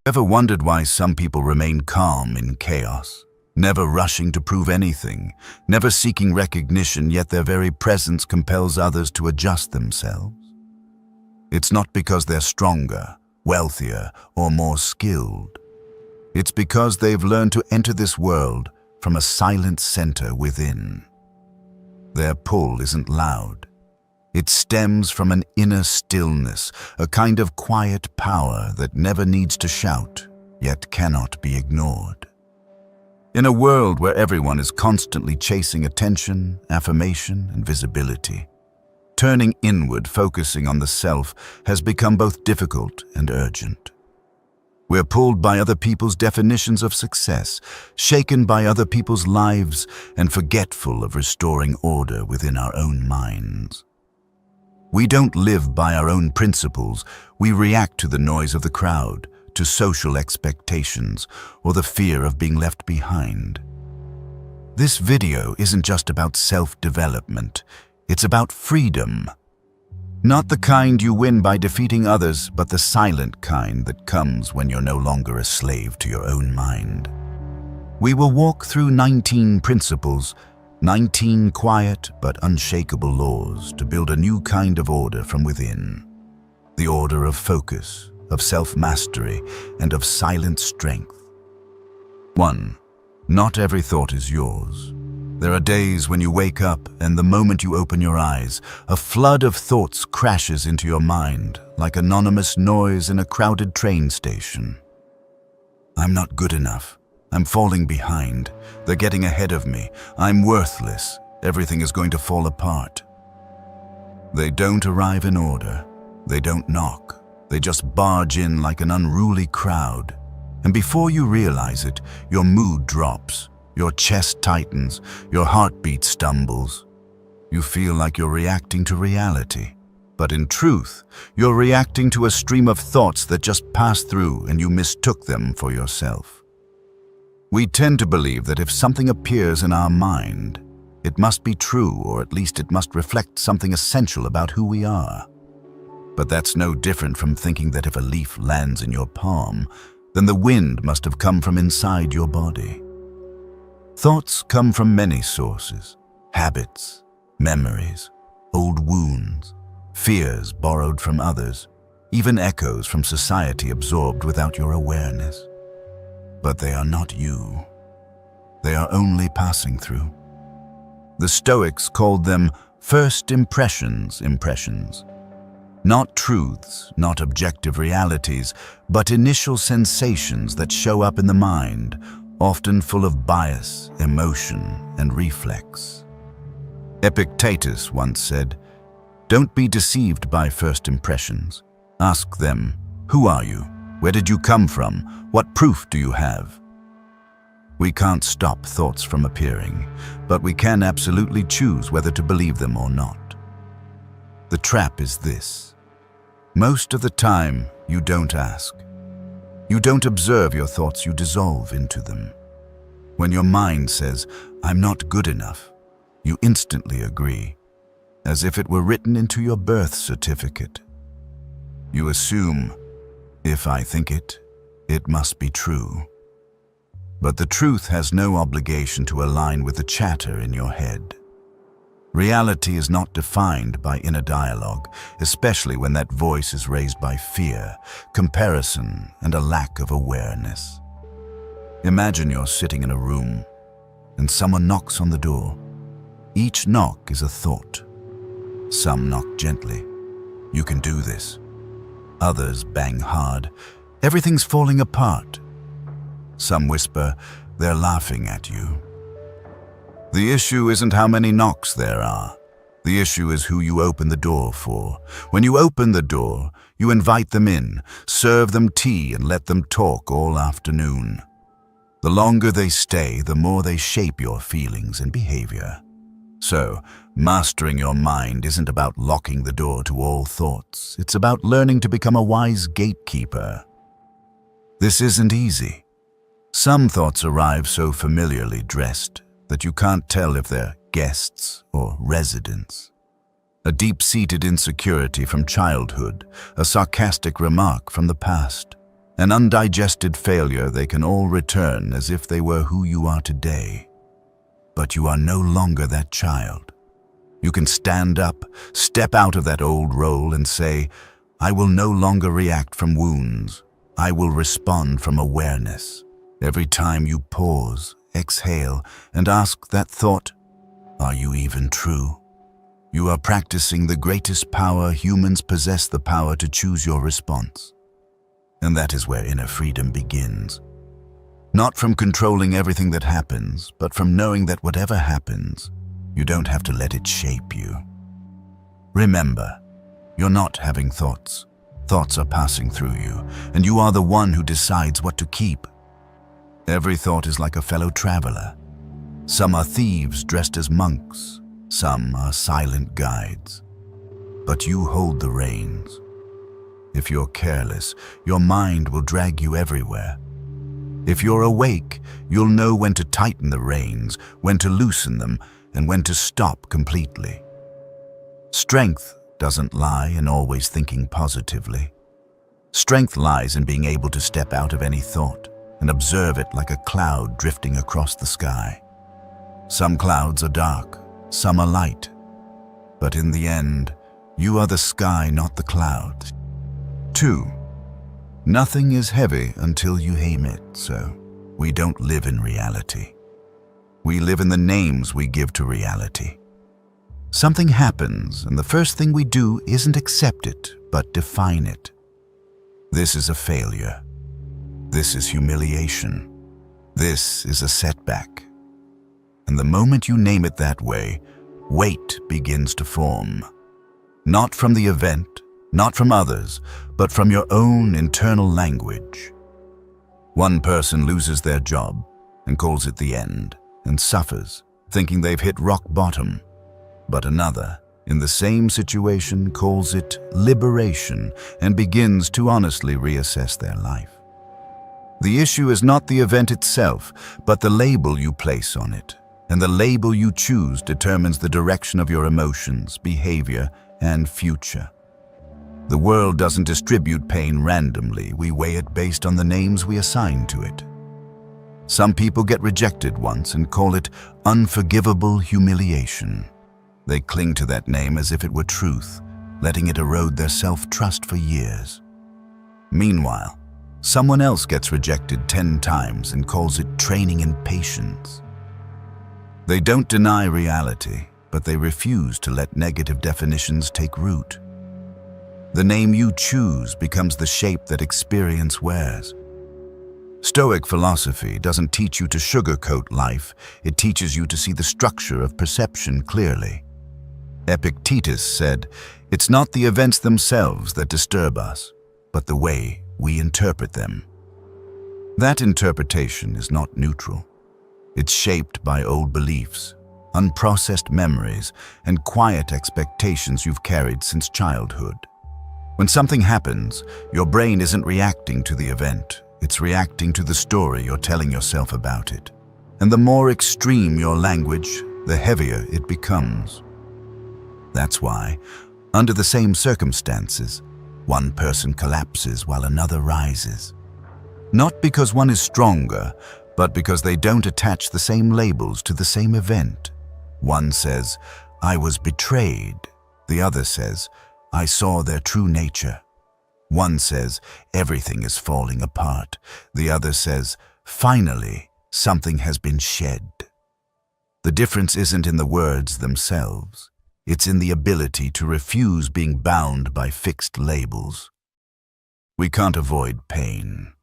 Ever wondered why some people remain calm in chaos, never rushing to prove anything, never seeking recognition, yet their very presence compels others to adjust themselves? It's not because they're stronger, wealthier, or more skilled. It's because they've learned to enter this world from a silent center within. Their pull isn't loud. It stems from an inner stillness, a kind of quiet power that never needs to shout, yet cannot be ignored. In a world where everyone is constantly chasing attention, affirmation, and visibility, turning inward, focusing on the self, has become both difficult and urgent. We're pulled by other people's definitions of success, shaken by other people's lives, and forgetful of restoring order within our own minds. We don't live by our own principles. We react to the noise of the crowd, to social expectations, or the fear of being left behind. This video isn't just about self-development. It's about freedom. Not the kind you win by defeating others, but the silent kind that comes when you're no longer a slave to your own mind. We will walk through 19 principles, 19 quiet but unshakable laws to build a new kind of order from within. The order of focus, of self-mastery, and of silent strength. 1. Not every thought is yours. There are days when you wake up and the moment you open your eyes, a flood of thoughts crashes into your mind like anonymous noise in a crowded train station. I'm not good enough. I'm falling behind. They're getting ahead of me. I'm worthless. Everything is going to fall apart. They don't arrive in order. They don't knock. They just barge in like an unruly crowd. And before you realize it, your mood drops. Your chest tightens. Your heartbeat stumbles. You feel like you're reacting to reality. But in truth, you're reacting to a stream of thoughts that just passed through and you mistook them for yourself. We tend to believe that if something appears in our mind, it must be true, or at least it must reflect something essential about who we are. But that's no different from thinking that if a leaf lands in your palm, then the wind must have come from inside your body. Thoughts come from many sources: habits, memories, old wounds, fears borrowed from others, even echoes from society absorbed without your awareness. But they are not you. They are only passing through. The Stoics called them first impressions. Not truths, not objective realities, but initial sensations that show up in the mind, often full of bias, emotion, and reflex. Epictetus once said, "Don't be deceived by first impressions. Ask them, who are you? Where did you come from? What proof do you have?" We can't stop thoughts from appearing, but we can absolutely choose whether to believe them or not. The trap is this: most of the time, you don't ask. You don't observe your thoughts, you dissolve into them. When your mind says, "I'm not good enough," you instantly agree, as if it were written into your birth certificate. You assume, if I think it, it must be true. But the truth has no obligation to align with the chatter in your head. Reality is not defined by inner dialogue, especially when that voice is raised by fear, comparison, and a lack of awareness. Imagine you're sitting in a room, and someone knocks on the door. Each knock is a thought. Some knock gently. "You can do this." Others bang hard. "Everything's falling apart." Some whisper, "They're laughing at you." The issue isn't how many knocks there are. The issue is who you open the door for. When you open the door, you invite them in, serve them tea, and let them talk all afternoon. The longer they stay, the more they shape your feelings and behavior. So, mastering your mind isn't about locking the door to all thoughts. It's about learning to become a wise gatekeeper. This isn't easy. Some thoughts arrive so familiarly dressed that you can't tell if they're guests or residents. A deep-seated insecurity from childhood, a sarcastic remark from the past, An undigested failure, they can all return as if they were who you are today. But you are no longer that child. You can stand up, step out of that old role and say, I will no longer react from wounds. I will respond from awareness. Every time you pause, exhale, and ask that thought, are you even true? You are practicing the greatest power. Humans possess the power to choose your response. And that is where inner freedom begins. Not from controlling everything that happens, but from knowing that whatever happens, you don't have to let it shape you. Remember, you're not having thoughts. Thoughts are passing through you, and you are the one who decides what to keep. Every thought is like a fellow traveler. Some are thieves dressed as monks. Some are silent guides. But you hold the reins. If you're careless, your mind will drag you everywhere. If you're awake, you'll know when to tighten the reins, when to loosen them, and when to stop completely. Strength doesn't lie in always thinking positively. Strength lies in being able to step out of any thought and observe it like a cloud drifting across the sky. Some clouds are dark, some are light. But in the end, you are the sky, not the clouds. 2. Nothing is heavy until you aim it, so we don't live in reality. We live in the names we give to reality. Something happens, and the first thing we do isn't accept it, but define it. This is a failure. This is humiliation. This is a setback. And the moment you name it that way, weight begins to form. Not from the event, not from others, but from your own internal language. One person loses their job and calls it the end and suffers, thinking they've hit rock bottom. But another, in the same situation, calls it liberation and begins to honestly reassess their life. The issue is not the event itself, but the label you place on it. And the label you choose determines the direction of your emotions, behavior, and future. The world doesn't distribute pain randomly. We weigh it based on the names we assign to it. Some people get rejected once and call it unforgivable humiliation. They cling to that name as if it were truth, letting it erode their self-trust for years. Meanwhile, someone else gets rejected 10 times and calls it training in patience. They don't deny reality, but they refuse to let negative definitions take root. The name you choose becomes the shape that experience wears. Stoic philosophy doesn't teach you to sugarcoat life, it teaches you to see the structure of perception clearly. Epictetus said, "It's not the events themselves that disturb us, but the way we interpret them." That interpretation is not neutral. It's shaped by old beliefs, unprocessed memories, and quiet expectations you've carried since childhood. When something happens, your brain isn't reacting to the event, it's reacting to the story you're telling yourself about it. And the more extreme your language, the heavier it becomes. That's why, under the same circumstances, one person collapses while another rises. Not because one is stronger, but because they don't attach the same labels to the same event. One says, "I was betrayed." The other says, "I saw their true nature." One says, "Everything is falling apart." The other says, "Finally, something has been shed." The difference isn't in the words themselves. It's in the ability to refuse being bound by fixed labels. We can't avoid pain,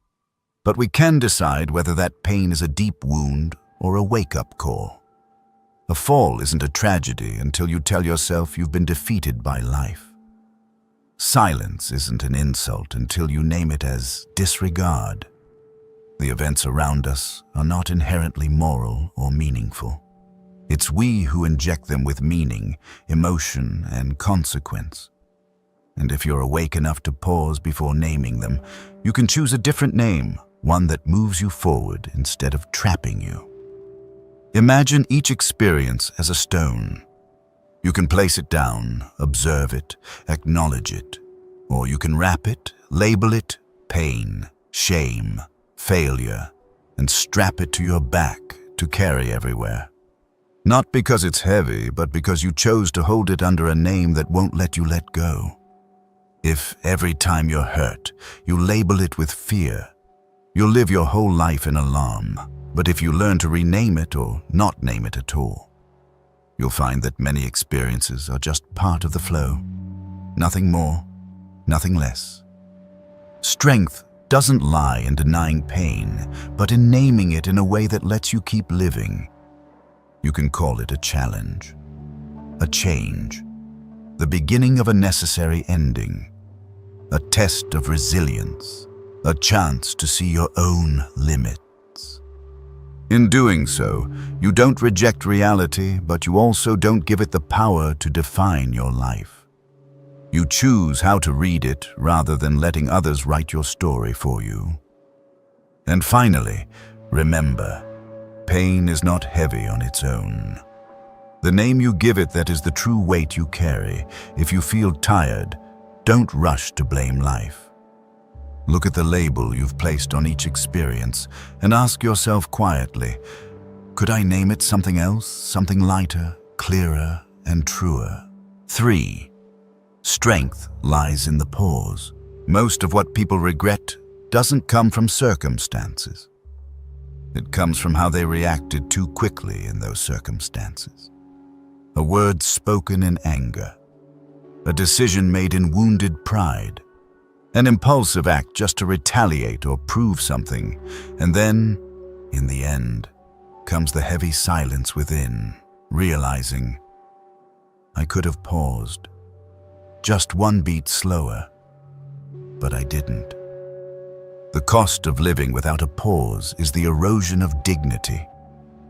but we can decide whether that pain is a deep wound or a wake-up call. A fall isn't a tragedy until you tell yourself you've been defeated by life. Silence isn't an insult until you name it as disregard. The events around us are not inherently moral or meaningful. It's we who inject them with meaning, emotion, and consequence. And if you're awake enough to pause before naming them, you can choose a different name, one that moves you forward instead of trapping you. Imagine each experience as a stone. You can place it down, observe it, acknowledge it, or you can wrap it, label it, pain, shame, failure, and strap it to your back to carry everywhere. Not because it's heavy, but because you chose to hold it under a name that won't let you let go. If every time you're hurt, you label it with fear, you'll live your whole life in alarm. But if you learn to rename it or not name it at all, you'll find that many experiences are just part of the flow. Nothing more, nothing less. Strength doesn't lie in denying pain, but in naming it in a way that lets you keep living. You can call it a challenge, a change, the beginning of a necessary ending, a test of resilience, a chance to see your own limits. In doing so, you don't reject reality, but you also don't give it the power to define your life. You choose how to read it rather than letting others write your story for you. And finally, remember, pain is not heavy on its own. The name you give it, that is the true weight you carry. If you feel tired, don't rush to blame life. Look at the label you've placed on each experience and ask yourself quietly, could I name it something else, something lighter, clearer, and truer? 3. Strength lies in the pause. Most of what people regret doesn't come from circumstances. It comes from how they reacted too quickly in those circumstances. A word spoken in anger, a decision made in wounded pride, an impulsive act just to retaliate or prove something, and then, in the end, comes the heavy silence within, realizing, I could have paused, just one beat slower, but I didn't. The cost of living without a pause is the erosion of dignity,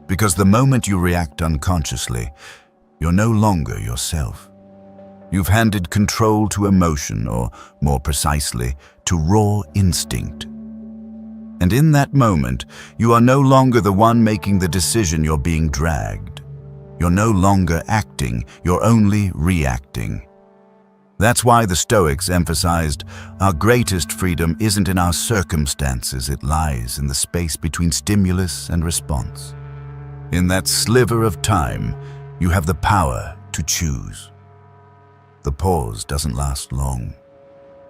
because the moment you react unconsciously, you're no longer yourself. You've handed control to emotion, or more precisely, to raw instinct. And in that moment, you are no longer the one making the decision, you're being dragged. You're no longer acting, you're only reacting. That's why the Stoics emphasized, our greatest freedom isn't in our circumstances, it lies in the space between stimulus and response. In that sliver of time, you have the power to choose. The pause doesn't last long,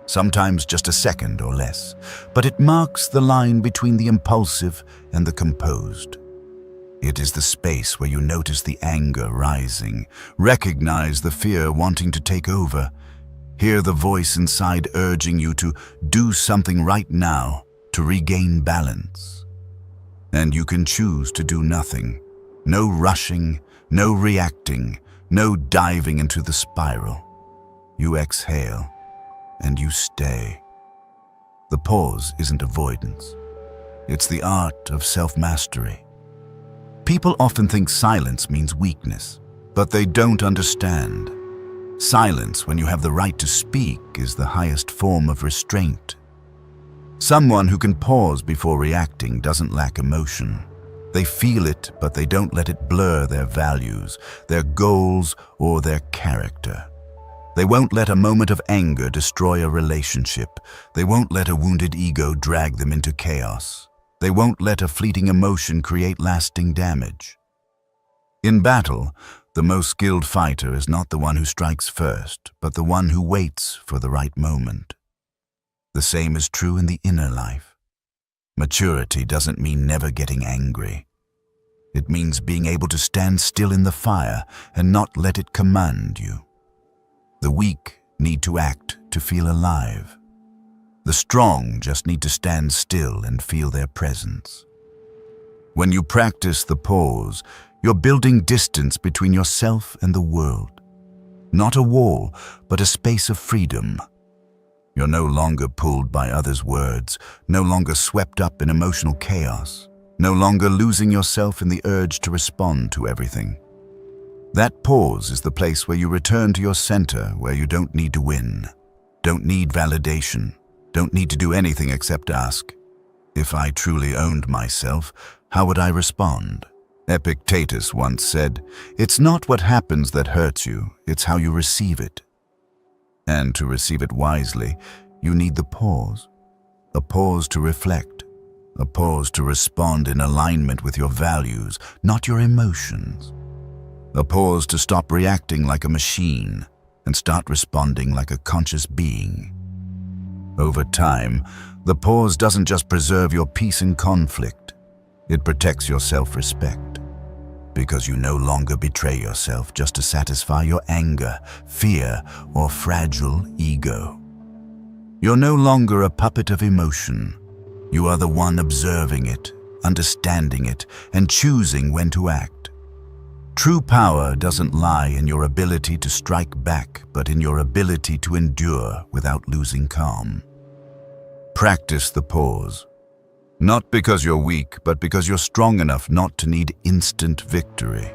sometimes just a second or less, but it marks the line between the impulsive and the composed. It is the space where you notice the anger rising, recognize the fear wanting to take over, hear the voice inside urging you to do something right now to regain balance. And you can choose to do nothing. No rushing, no reacting, no diving into the spiral. You exhale, and you stay. The pause isn't avoidance. It's the art of self-mastery. People often think silence means weakness, but they don't understand. Silence, when you have the right to speak, is the highest form of restraint. Someone who can pause before reacting doesn't lack emotion. They feel it, but they don't let it blur their values, their goals, or their character. They won't let a moment of anger destroy a relationship. They won't let a wounded ego drag them into chaos. They won't let a fleeting emotion create lasting damage. In battle, the most skilled fighter is not the one who strikes first, but the one who waits for the right moment. The same is true in the inner life. Maturity doesn't mean never getting angry. It means being able to stand still in the fire and not let it command you. The weak need to act to feel alive. The strong just need to stand still and feel their presence. When you practice the pause, you're building distance between yourself and the world. Not a wall, but a space of freedom. You're no longer pulled by others' words, no longer swept up in emotional chaos, no longer losing yourself in the urge to respond to everything. That pause is the place where you return to your center, where you don't need to win, don't need validation, don't need to do anything except ask, if I truly owned myself, how would I respond? Epictetus once said, it's not what happens that hurts you, it's how you receive it. And to receive it wisely, you need the pause. a pause to reflect, a pause to respond in alignment with your values, not your emotions. A pause to stop reacting like a machine and start responding like a conscious being. Over time, the pause doesn't just preserve your peace in conflict, it protects your self-respect. Because you no longer betray yourself just to satisfy your anger, fear, or fragile ego. You're no longer a puppet of emotion. You are the one observing it, understanding it, and choosing when to act. True power doesn't lie in your ability to strike back, but in your ability to endure without losing calm. Practice the pause. Not because you're weak, but because you're strong enough not to need instant victory.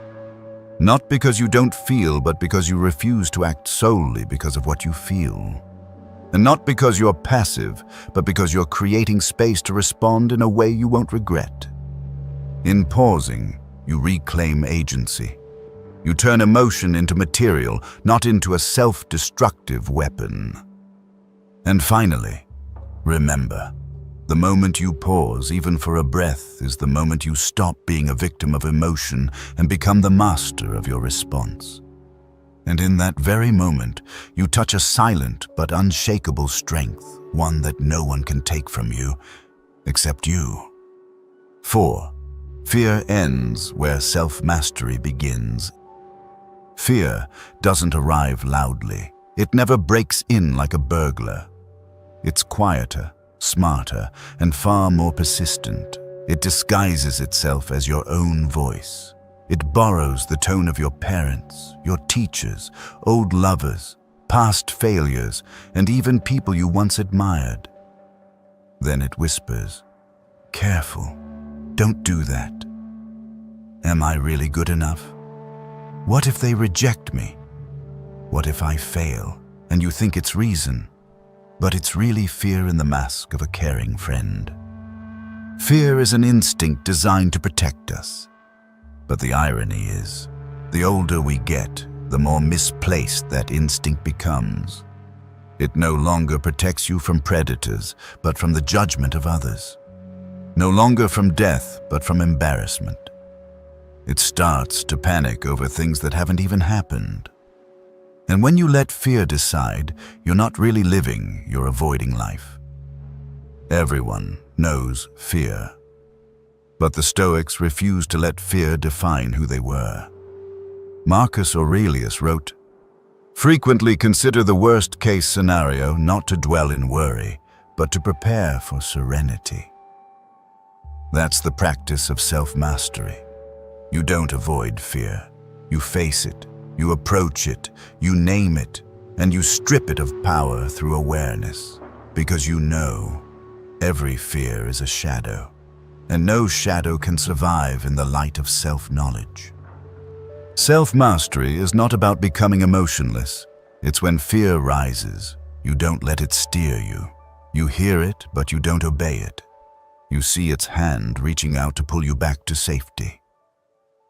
Not because you don't feel, but because you refuse to act solely because of what you feel. And not because you're passive, but because you're creating space to respond in a way you won't regret. In pausing, you reclaim agency. You turn emotion into material, not into a self-destructive weapon. And finally, remember, the moment you pause, even for a breath, is the moment you stop being a victim of emotion and become the master of your response. And in that very moment, you touch a silent but unshakable strength, one that no one can take from you, except you. 4. Fear ends where self-mastery begins. Fear doesn't arrive loudly. It never breaks in like a burglar. It's quieter, smarter, and far more persistent. It disguises itself as your own voice. It borrows the tone of your parents, your teachers, old lovers, past failures, and even people you once admired. Then it whispers, "Careful, don't do that. Am I really good enough? What if they reject me? What if I fail?" And you think it's reason, but it's really fear in the mask of a caring friend. Fear is an instinct designed to protect us. But the irony is, the older we get, the more misplaced that instinct becomes. It no longer protects you from predators, but from the judgment of others. No longer from death, but from embarrassment. It starts to panic over things that haven't even happened. And when you let fear decide, you're not really living, you're avoiding life. Everyone knows fear. But the Stoics refused to let fear define who they were. Marcus Aurelius wrote, "Frequently consider the worst-case scenario not to dwell in worry, but to prepare for serenity." That's the practice of self-mastery. You don't avoid fear. You face it, you approach it, you name it, and you strip it of power through awareness, because you know every fear is a shadow, and no shadow can survive in the light of self-knowledge. Self-mastery is not about becoming emotionless. It's when fear rises, you don't let it steer you. You hear it, but you don't obey it. You see its hand reaching out to pull you back to safety,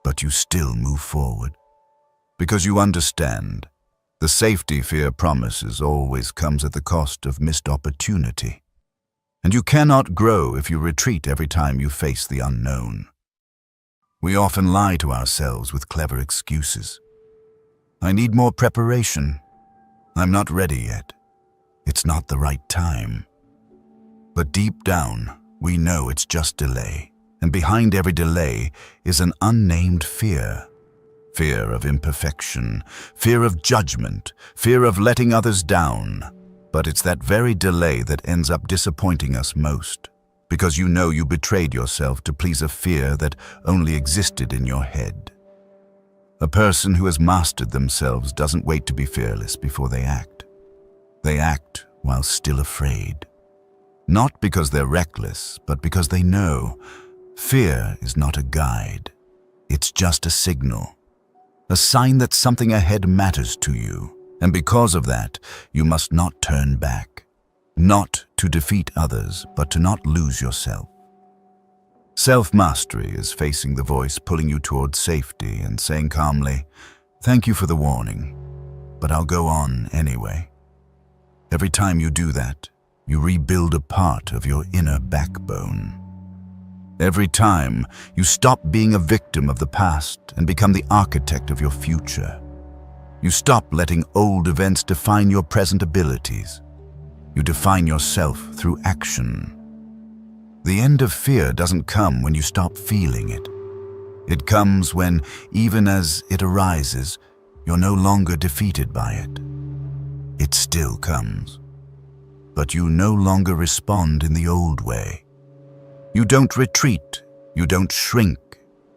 but you still move forward. Because you understand, the safety fear promises always comes at the cost of missed opportunity. And you cannot grow if you retreat every time you face the unknown. We often lie to ourselves with clever excuses. I need more preparation. I'm not ready yet. It's not the right time. But deep down, we know it's just delay. And behind every delay is an unnamed fear. Fear of imperfection, fear of judgment, fear of letting others down. But it's that very delay that ends up disappointing us most, because you know you betrayed yourself to please a fear that only existed in your head. A person who has mastered themselves doesn't wait to be fearless before they act. They act while still afraid. Not because they're reckless, but because they know fear is not a guide. It's just a signal, a sign that something ahead matters to you. And because of that, you must not turn back. Not to defeat others, but to not lose yourself. Self-mastery is facing the voice pulling you towards safety and saying calmly, "Thank you for the warning, but I'll go on anyway." Every time you do that, you rebuild a part of your inner backbone. Every time, you stop being a victim of the past and become the architect of your future. You stop letting old events define your present abilities. You define yourself through action. The end of fear doesn't come when you stop feeling it. It comes when, even as it arises, you're no longer defeated by it. It still comes. But you no longer respond in the old way. You don't retreat, you don't shrink,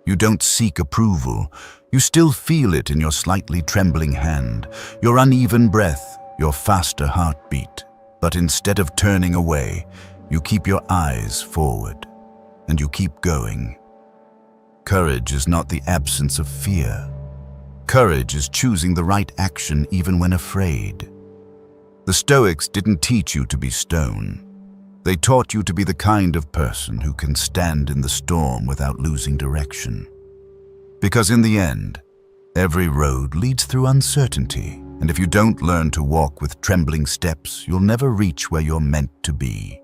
you don't seek approval. You still feel it in your slightly trembling hand, your uneven breath, your faster heartbeat. But instead of turning away, you keep your eyes forward, and you keep going. Courage is not the absence of fear. Courage is choosing the right action even when afraid. The Stoics didn't teach you to be stone. They taught you to be the kind of person who can stand in the storm without losing direction. Because in the end, every road leads through uncertainty, and if you don't learn to walk with trembling steps, you'll never reach where you're meant to be.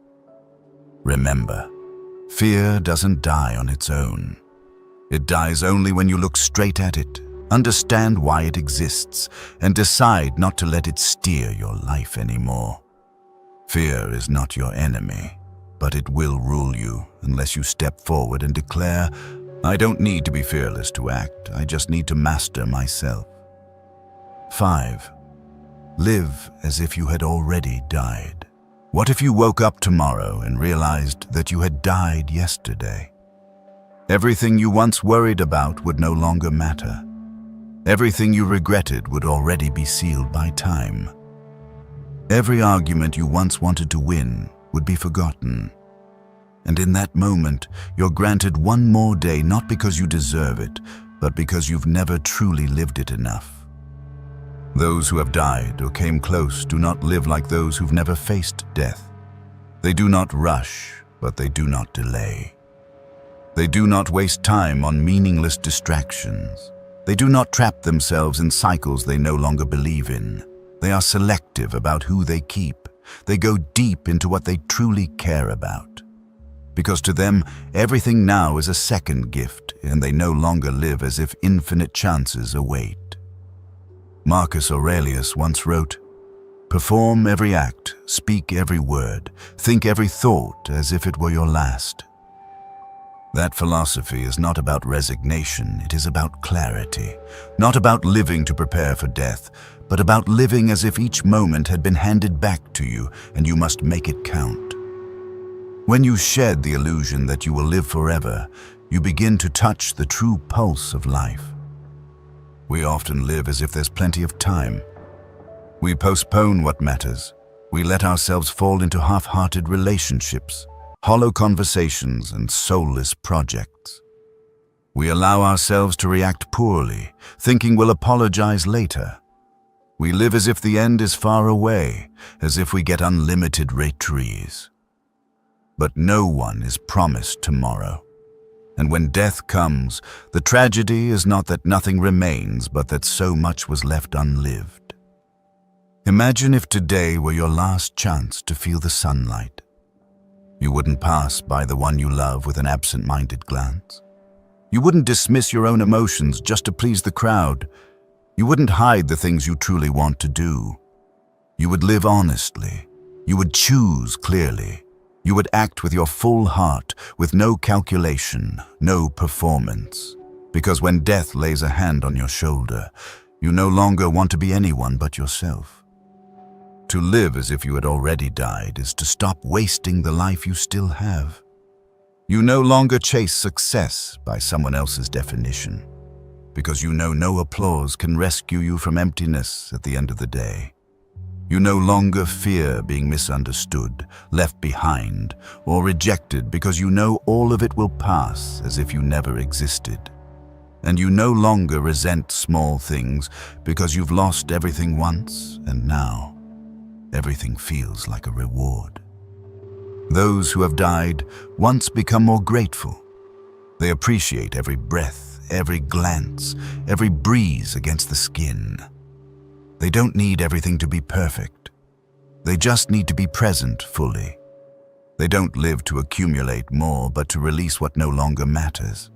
Remember, fear doesn't die on its own. It dies only when you look straight at it, understand why it exists, and decide not to let it steer your life anymore. Fear is not your enemy, but it will rule you unless you step forward and declare, "I don't need to be fearless to act, I just need to master myself." 5. Live as if you had already died. What if you woke up tomorrow and realized that you had died yesterday? Everything you once worried about would no longer matter. Everything you regretted would already be sealed by time. Every argument you once wanted to win would be forgotten. And in that moment, you're granted one more day not because you deserve it, but because you've never truly lived it enough. Those who have died or came close do not live like those who've never faced death. They do not rush, but they do not delay. They do not waste time on meaningless distractions. They do not trap themselves in cycles they no longer believe in. They are selective about who they keep. They go deep into what they truly care about. Because to them, everything now is a second gift, and they no longer live as if infinite chances await. Marcus Aurelius once wrote, "Perform every act, speak every word, think every thought as if it were your last." That philosophy is not about resignation, it is about clarity. Not about living to prepare for death, but about living as if each moment had been handed back to you and you must make it count. When you shed the illusion that you will live forever, you begin to touch the true pulse of life. We often live as if there's plenty of time. We postpone what matters. We let ourselves fall into half-hearted relationships, hollow conversations, and soulless projects. We allow ourselves to react poorly, thinking we'll apologize later. We live as if the end is far away, as if we get unlimited retrieves. But no one is promised tomorrow. And when death comes, the tragedy is not that nothing remains, but that so much was left unlived. Imagine if today were your last chance to feel the sunlight. You wouldn't pass by the one you love with an absent-minded glance. You wouldn't dismiss your own emotions just to please the crowd. You wouldn't hide the things you truly want to do. You would live honestly. You would choose clearly. You would act with your full heart, with no calculation, no performance. Because when death lays a hand on your shoulder, you no longer want to be anyone but yourself. To live as if you had already died is to stop wasting the life you still have. You no longer chase success by someone else's definition, because you know no applause can rescue you from emptiness at the end of the day. You no longer fear being misunderstood, left behind, or rejected because you know all of it will pass as if you never existed. And you no longer resent small things because you've lost everything once, and now everything feels like a reward. Those who have died once become more grateful. They appreciate every breath, every glance, every breeze against the skin. They don't need everything to be perfect. They just need to be present fully. They don't live to accumulate more, but to release what no longer matters.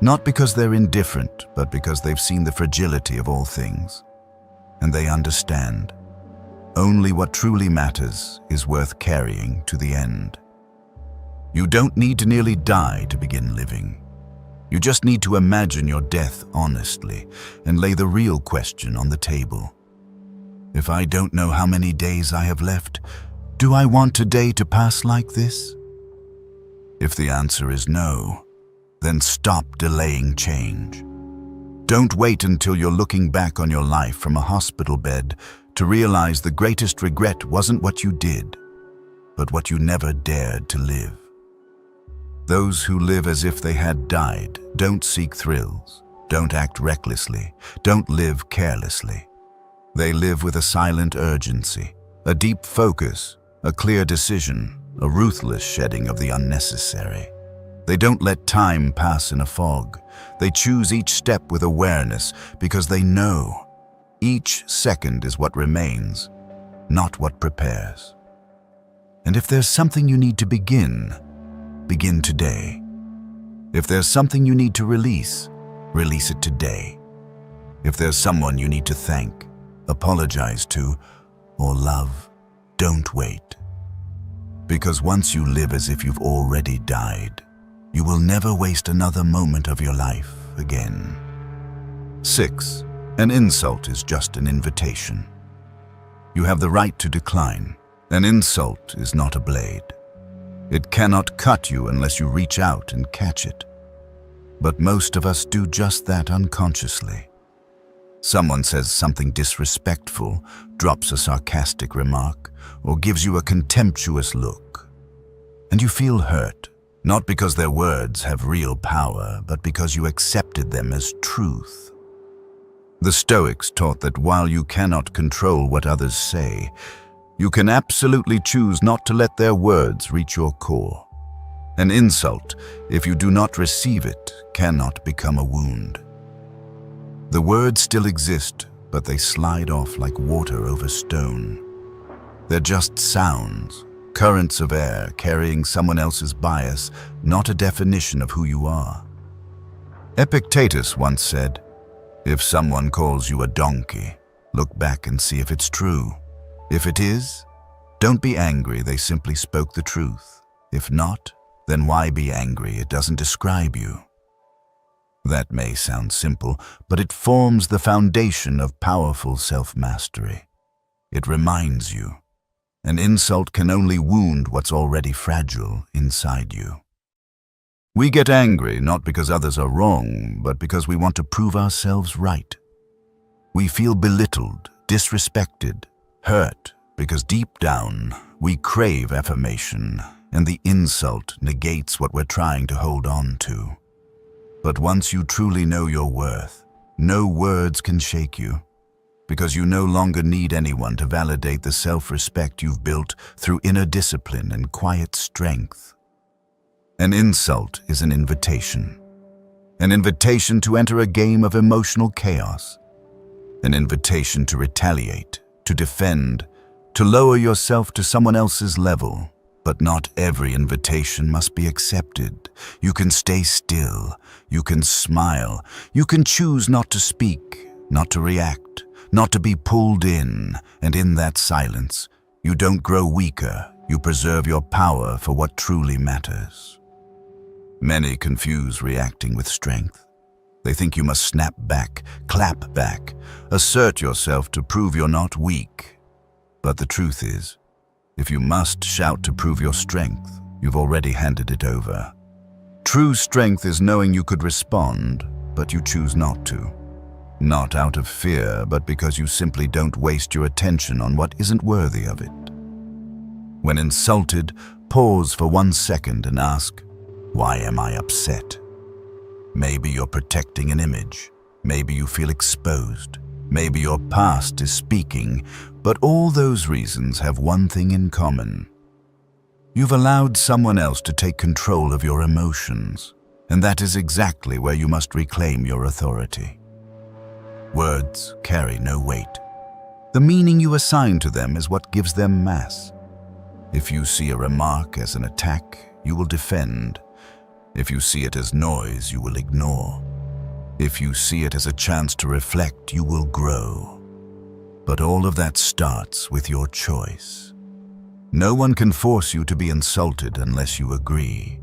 Not because they're indifferent, but because they've seen the fragility of all things. And they understand. Only what truly matters is worth carrying to the end. You don't need to nearly die to begin living. You just need to imagine your death honestly and lay the real question on the table. If I don't know how many days I have left, do I want today to pass like this? If the answer is no, then stop delaying change. Don't wait until you're looking back on your life from a hospital bed to realize the greatest regret wasn't what you did, but what you never dared to live. Those who live as if they had died don't seek thrills, don't act recklessly, don't live carelessly. They live with a silent urgency, a deep focus, a clear decision, a ruthless shedding of the unnecessary. They don't let time pass in a fog. They choose each step with awareness because they know each second is what remains, not what prepares. And if there's something you need to begin today. If there's something you need to release it today. If there's someone you need to thank, apologize to, or love, don't wait. Because once you live as if you've already died, you will never waste another moment of your life again. 6. An insult is just an invitation. You have the right to decline. An insult is not a blade. It cannot cut you unless you reach out and catch it. But most of us do just that unconsciously. Someone says something disrespectful, drops a sarcastic remark, or gives you a contemptuous look. And you feel hurt, not because their words have real power, but because you accepted them as truth. The Stoics taught that while you cannot control what others say, you can absolutely choose not to let their words reach your core. An insult, if you do not receive it, cannot become a wound. The words still exist, but they slide off like water over stone. They're just sounds, currents of air carrying someone else's bias, not a definition of who you are. Epictetus once said, "If someone calls you a donkey, look back and see if it's true. If it is, don't be angry, they simply spoke the truth. If not, then why be angry? It doesn't describe you." That may sound simple, but it forms the foundation of powerful self-mastery. It reminds you, an insult can only wound what's already fragile inside you. We get angry not because others are wrong, but because we want to prove ourselves right. We feel belittled, disrespected, hurt, because deep down, we crave affirmation, and the insult negates what we're trying to hold on to. But once you truly know your worth, no words can shake you, because you no longer need anyone to validate the self-respect you've built through inner discipline and quiet strength. An insult is an invitation to enter a game of emotional chaos, an invitation to retaliate, to defend, to lower yourself to someone else's level. But not every invitation must be accepted. You can stay still, you can smile, you can choose not to speak, not to react, not to be pulled in, and in that silence, you don't grow weaker, you preserve your power for what truly matters. Many confuse reacting with strength. They think you must snap back, clap back, assert yourself to prove you're not weak. But the truth is, if you must shout to prove your strength, you've already handed it over. True strength is knowing you could respond, but you choose not to. Not out of fear, but because you simply don't waste your attention on what isn't worthy of it. When insulted, pause for 1 second and ask, why am I upset? Maybe you're protecting an image. Maybe you feel exposed. Maybe your past is speaking, but all those reasons have one thing in common. You've allowed someone else to take control of your emotions, and that is exactly where you must reclaim your authority. Words carry no weight. The meaning you assign to them is what gives them mass. If you see a remark as an attack, you will defend. If you see it as noise, you will ignore. If you see it as a chance to reflect, you will grow. But all of that starts with your choice. No one can force you to be insulted unless you agree.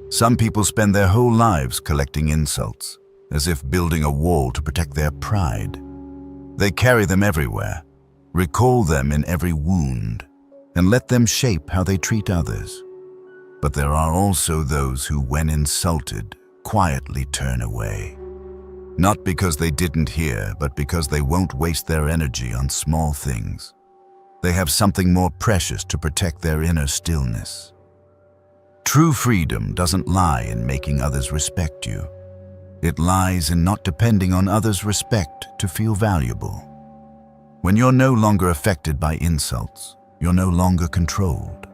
Some people spend their whole lives collecting insults, as if building a wall to protect their pride. They carry them everywhere, recall them in every wound, and let them shape how they treat others. But there are also those who, when insulted, quietly turn away. Not because they didn't hear, but because they won't waste their energy on small things. They have something more precious to protect their inner stillness. True freedom doesn't lie in making others respect you. It lies in not depending on others' respect to feel valuable. When you're no longer affected by insults, you're no longer controlled.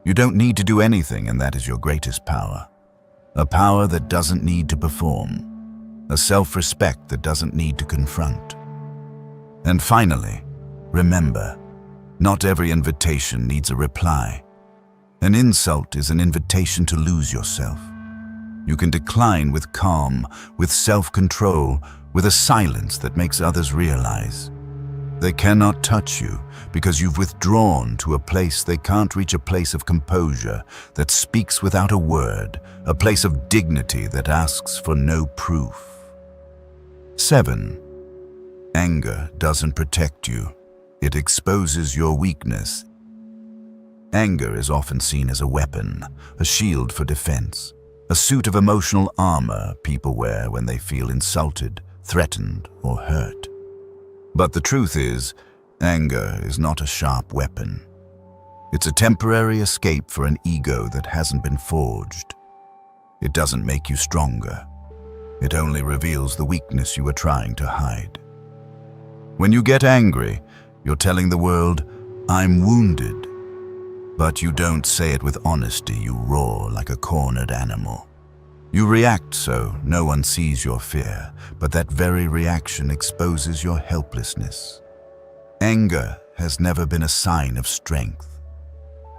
You don't need to do anything, and that is your greatest power. A power that doesn't need to perform. A self-respect that doesn't need to confront. And finally, remember, not every invitation needs a reply. An insult is an invitation to lose yourself. You can decline with calm, with self-control, with a silence that makes others realize. They cannot touch you because you've withdrawn to a place they can't reach, a place of composure that speaks without a word, a place of dignity that asks for no proof. 7. Anger doesn't protect you. It exposes your weakness. Anger is often seen as a weapon, a shield for defense. A suit of emotional armor people wear when they feel insulted, threatened, or hurt. But the truth is, anger is not a sharp weapon. It's a temporary escape for an ego that hasn't been forged. It doesn't make you stronger. It only reveals the weakness you were trying to hide. When you get angry, you're telling the world, "I'm wounded." But you don't say it with honesty, you roar like a cornered animal. You react so no one sees your fear, but that very reaction exposes your helplessness. Anger has never been a sign of strength.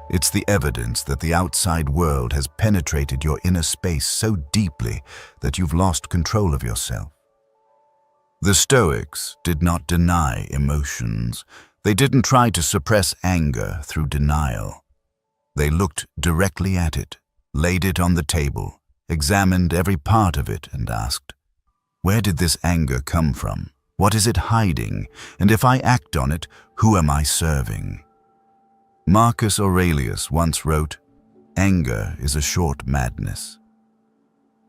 It's the evidence that the outside world has penetrated your inner space so deeply that you've lost control of yourself. The Stoics did not deny emotions. They didn't try to suppress anger through denial. They looked directly at it, laid it on the table, examined every part of it, and asked, "Where did this anger come from? What is it hiding? And if I act on it, who am I serving?" Marcus Aurelius once wrote, "Anger is a short madness."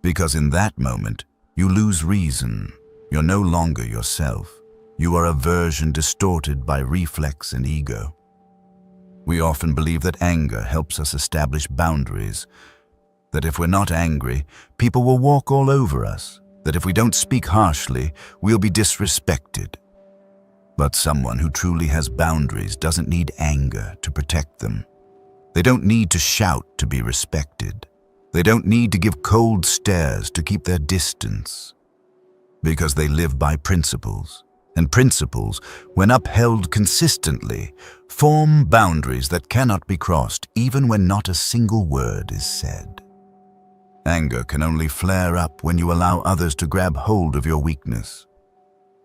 Because in that moment, you lose reason. You're no longer yourself. You are a version distorted by reflex and ego. We often believe that anger helps us establish boundaries, that if we're not angry, people will walk all over us, that if we don't speak harshly, we'll be disrespected. But someone who truly has boundaries doesn't need anger to protect them. They don't need to shout to be respected. They don't need to give cold stares to keep their distance. Because they live by principles. And principles, when upheld consistently, form boundaries that cannot be crossed even when not a single word is said. Anger can only flare up when you allow others to grab hold of your weakness.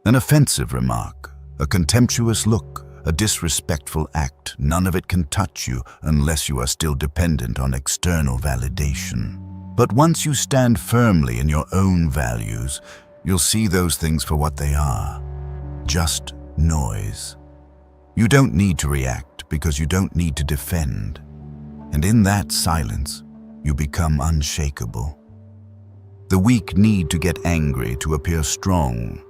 An offensive remark, a contemptuous look, a disrespectful act, none of it can touch you unless you are still dependent on external validation. But once you stand firmly in your own values, you'll see those things for what they are. Just noise. You don't need to react because you don't need to defend. And in that silence, you become unshakable. The weak need to get angry to appear strong.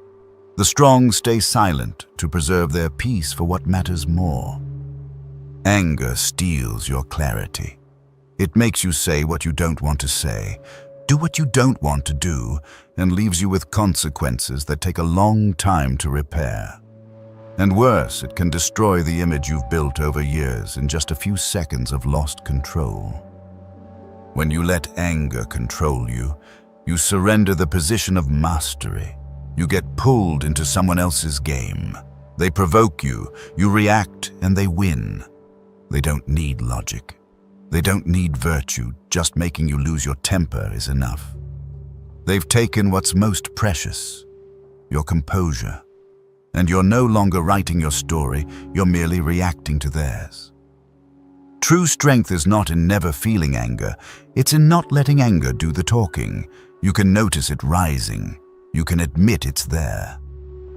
The strong stay silent to preserve their peace for what matters more. Anger steals your clarity. It makes you say what you don't want to say, do what you don't want to do, and leaves you with consequences that take a long time to repair. And worse, it can destroy the image you've built over years in just a few seconds of lost control. When you let anger control you, you surrender the position of mastery. You get pulled into someone else's game. They provoke you, you react, and they win. They don't need logic. They don't need virtue, just making you lose your temper is enough. They've taken what's most precious, your composure. And you're no longer writing your story, you're merely reacting to theirs. True strength is not in never feeling anger, it's in not letting anger do the talking. You can notice it rising, you can admit it's there.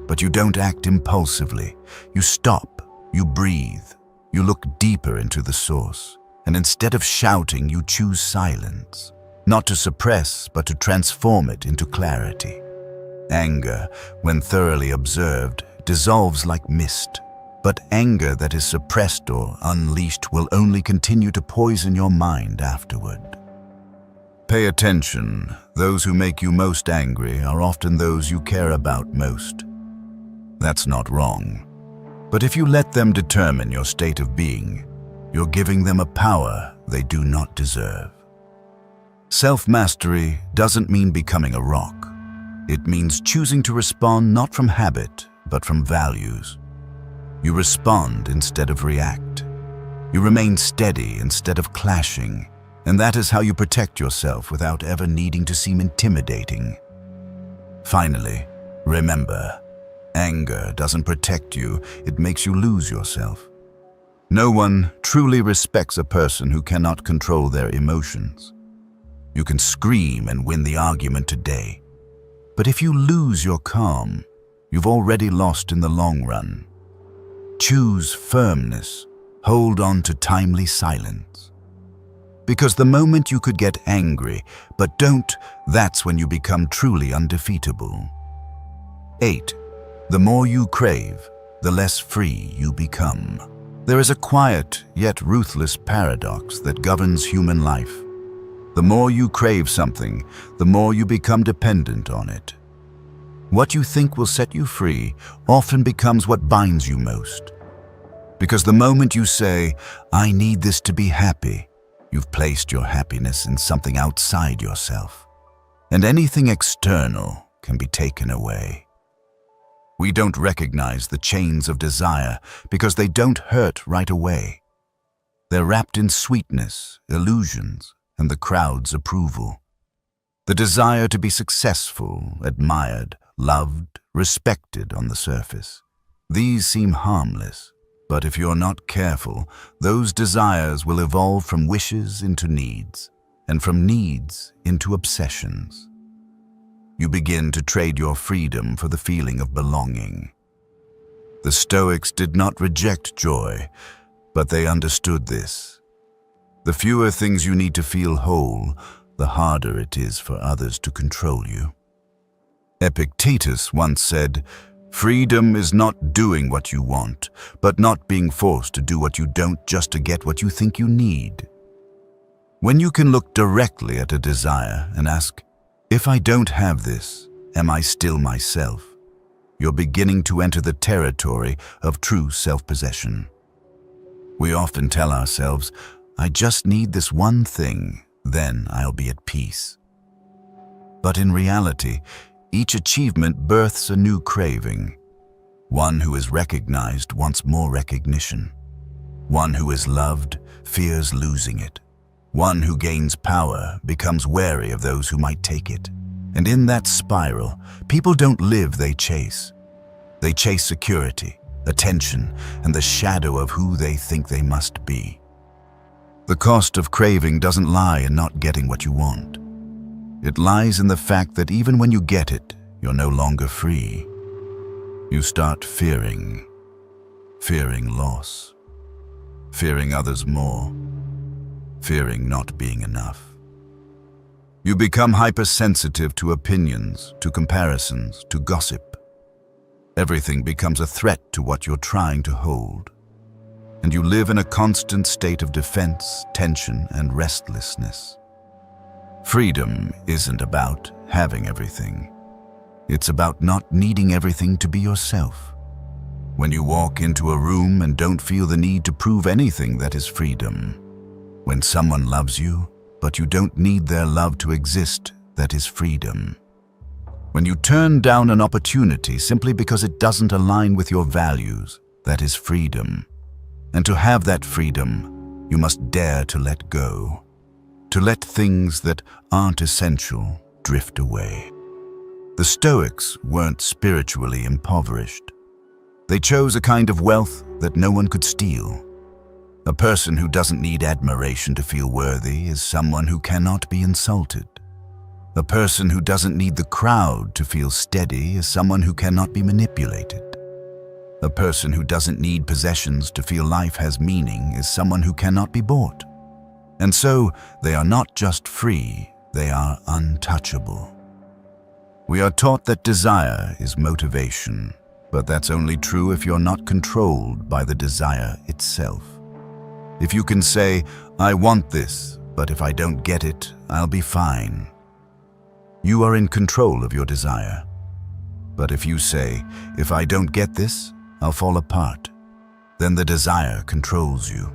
But you don't act impulsively. You stop, you breathe, you look deeper into the source. And instead of shouting, you choose silence. Not to suppress, but to transform it into clarity. Anger, when thoroughly observed, dissolves like mist. But anger that is suppressed or unleashed will only continue to poison your mind afterward. Pay attention. Those who make you most angry are often those you care about most. That's not wrong. But if you let them determine your state of being, you're giving them a power they do not deserve. Self-mastery doesn't mean becoming a rock. It means choosing to respond not from habit, but from values. You respond instead of react. You remain steady instead of clashing, and that is how you protect yourself without ever needing to seem intimidating. Finally, remember, anger doesn't protect you, it makes you lose yourself. No one truly respects a person who cannot control their emotions. You can scream and win the argument today, but if you lose your calm, you've already lost in the long run. Choose firmness, hold on to timely silence. Because the moment you could get angry, but don't, that's when you become truly undefeatable. 8. The more you crave, the less free you become. There is a quiet yet ruthless paradox that governs human life. The more you crave something, the more you become dependent on it. What you think will set you free often becomes what binds you most. Because the moment you say, "I need this to be happy," you've placed your happiness in something outside yourself. And anything external can be taken away. We don't recognize the chains of desire because they don't hurt right away. They're wrapped in sweetness, illusions, and the crowd's approval. The desire to be successful, admired, loved, respected on the surface. These seem harmless, but if you're not careful, those desires will evolve from wishes into needs, and from needs into obsessions. You begin to trade your freedom for the feeling of belonging. The Stoics did not reject joy, but they understood this. The fewer things you need to feel whole, the harder it is for others to control you. Epictetus once said, "Freedom is not doing what you want, but not being forced to do what you don't just to get what you think you need." When you can look directly at a desire and ask, "If I don't have this, am I still myself?" You're beginning to enter the territory of true self-possession. We often tell ourselves, "I just need this one thing, then I'll be at peace." But in reality, each achievement births a new craving. One who is recognized wants more recognition. One who is loved fears losing it. One who gains power becomes wary of those who might take it. And in that spiral, people don't live, they chase. They chase security, attention, and the shadow of who they think they must be. The cost of craving doesn't lie in not getting what you want. It lies in the fact that even when you get it, you're no longer free. You start fearing loss, fearing others more, fearing not being enough. You become hypersensitive to opinions, to comparisons, to gossip. Everything becomes a threat to what you're trying to hold. And you live in a constant state of defense, tension, and restlessness. Freedom isn't about having everything. It's about not needing everything to be yourself. When you walk into a room and don't feel the need to prove anything, that is freedom. When someone loves you, but you don't need their love to exist, that is freedom. When you turn down an opportunity simply because it doesn't align with your values, that is freedom. And to have that freedom, you must dare to let go, to let things that aren't essential drift away. The Stoics weren't spiritually impoverished. They chose a kind of wealth that no one could steal. A person who doesn't need admiration to feel worthy is someone who cannot be insulted. A person who doesn't need the crowd to feel steady is someone who cannot be manipulated. A person who doesn't need possessions to feel life has meaning is someone who cannot be bought. And so, they are not just free, they are untouchable. We are taught that desire is motivation, but that's only true if you're not controlled by the desire itself. If you can say, I want this, but if I don't get it, I'll be fine. You are in control of your desire. But if you say, if I don't get this, I'll fall apart, then the desire controls you.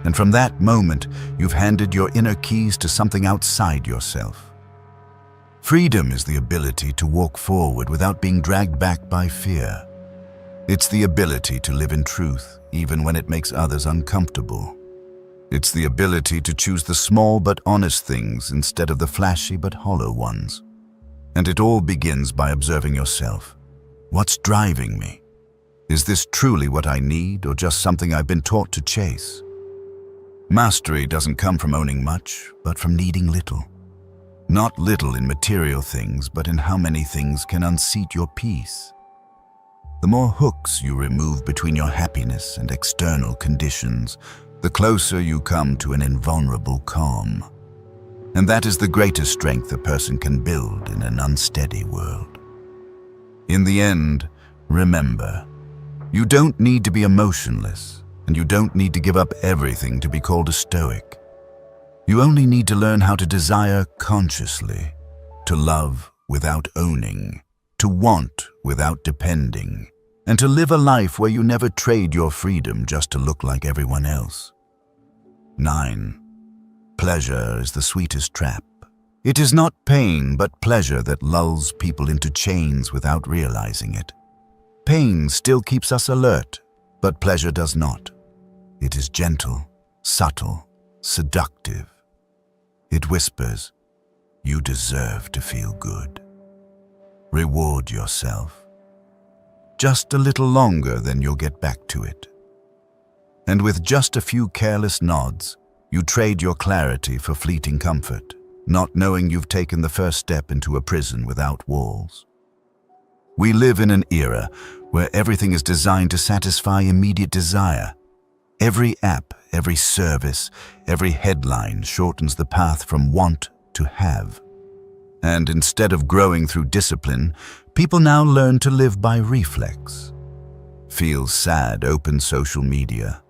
And from that moment, you've handed your inner keys to something outside yourself. Freedom is the ability to walk forward without being dragged back by fear. It's the ability to live in truth, even when it makes others uncomfortable. It's the ability to choose the small but honest things instead of the flashy but hollow ones. And it all begins by observing yourself. What's driving me? Is this truly what I need or just something I've been taught to chase? Mastery doesn't come from owning much, but from needing little. Not little in material things, but in how many things can unseat your peace. The more hooks you remove between your happiness and external conditions, the closer you come to an invulnerable calm. And that is the greatest strength a person can build in an unsteady world. In the end, remember, you don't need to be emotionless, and you don't need to give up everything to be called a Stoic. You only need to learn how to desire consciously, to love without owning, to want without depending, and to live a life where you never trade your freedom just to look like everyone else. 9. Pleasure is the sweetest trap. It is not pain but pleasure that lulls people into chains without realizing it. Pain still keeps us alert, but pleasure does not. It is gentle, subtle, seductive. It whispers, you deserve to feel good. Reward yourself. Just a little longer, then you'll get back to it. And with just a few careless nods, you trade your clarity for fleeting comfort, not knowing you've taken the first step into a prison without walls. We live in an era where everything is designed to satisfy immediate desire. Every app, every service, every headline shortens the path from want to have. And instead of growing through discipline, people now learn to live by reflex. Feel sad, open social media.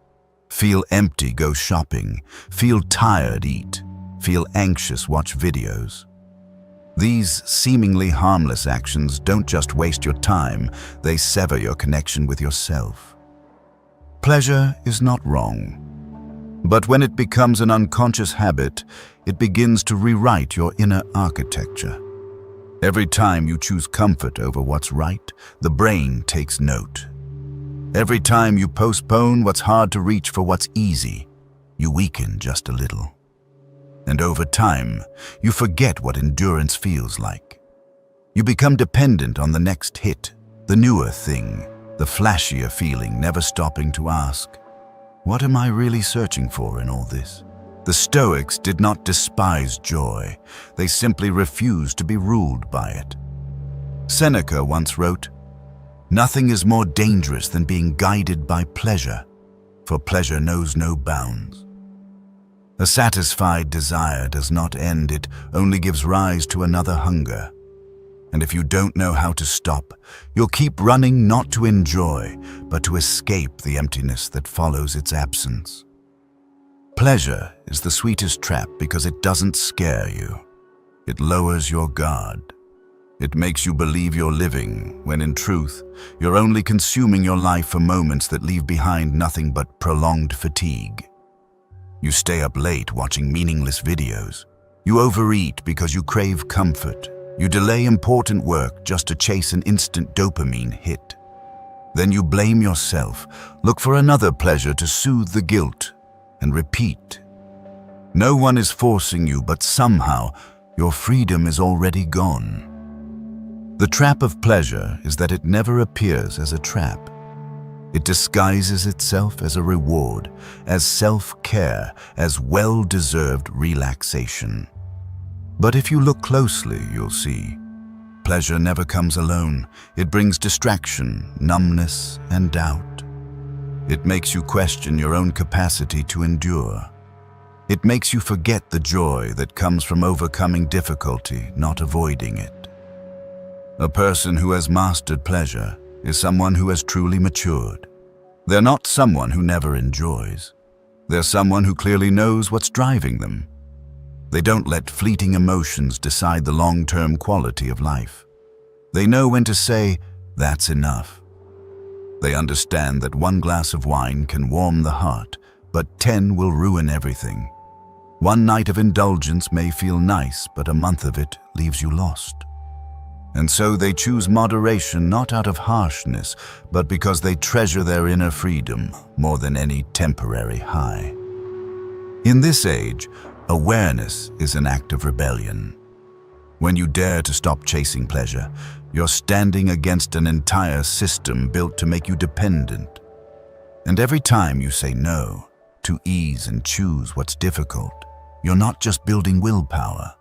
Feel empty, go shopping. Feel tired, eat. Feel anxious, watch videos. These seemingly harmless actions don't just waste your time, they sever your connection with yourself. Pleasure is not wrong, but when it becomes an unconscious habit, it begins to rewrite your inner architecture. Every time you choose comfort over what's right, the brain takes note. Every time you postpone what's hard to reach for what's easy, you weaken just a little. And over time, you forget what endurance feels like. You become dependent on the next hit, the newer thing, the flashier feeling, never stopping to ask, what am I really searching for in all this? The Stoics did not despise joy. They simply refused to be ruled by it. Seneca once wrote, "Nothing is more dangerous than being guided by pleasure, for pleasure knows no bounds." A satisfied desire does not end, it only gives rise to another hunger. And if you don't know how to stop, you'll keep running not to enjoy, but to escape the emptiness that follows its absence. Pleasure is the sweetest trap because it doesn't scare you. It lowers your guard. It makes you believe you're living, when in truth, you're only consuming your life for moments that leave behind nothing but prolonged fatigue. You stay up late watching meaningless videos. You overeat because you crave comfort. You delay important work just to chase an instant dopamine hit. Then you blame yourself, look for another pleasure to soothe the guilt, and repeat. No one is forcing you, but somehow your freedom is already gone. The trap of pleasure is that it never appears as a trap. It disguises itself as a reward, as self-care, as well-deserved relaxation. But if you look closely, you'll see. Pleasure never comes alone. It brings distraction, numbness, and doubt. It makes you question your own capacity to endure. It makes you forget the joy that comes from overcoming difficulty, not avoiding it. A person who has mastered pleasure is someone who has truly matured. They're not someone who never enjoys. They're someone who clearly knows what's driving them. They don't let fleeting emotions decide the long-term quality of life. They know when to say, "That's enough." They understand that one glass of wine can warm the heart, but 10 will ruin everything. One night of indulgence may feel nice, but a month of it leaves you lost. And so they choose moderation not out of harshness, but because they treasure their inner freedom more than any temporary high. In this age, awareness is an act of rebellion. When you dare to stop chasing pleasure, you're standing against an entire system built to make you dependent. And every time you say no, to ease and choose what's difficult, you're not just building willpower.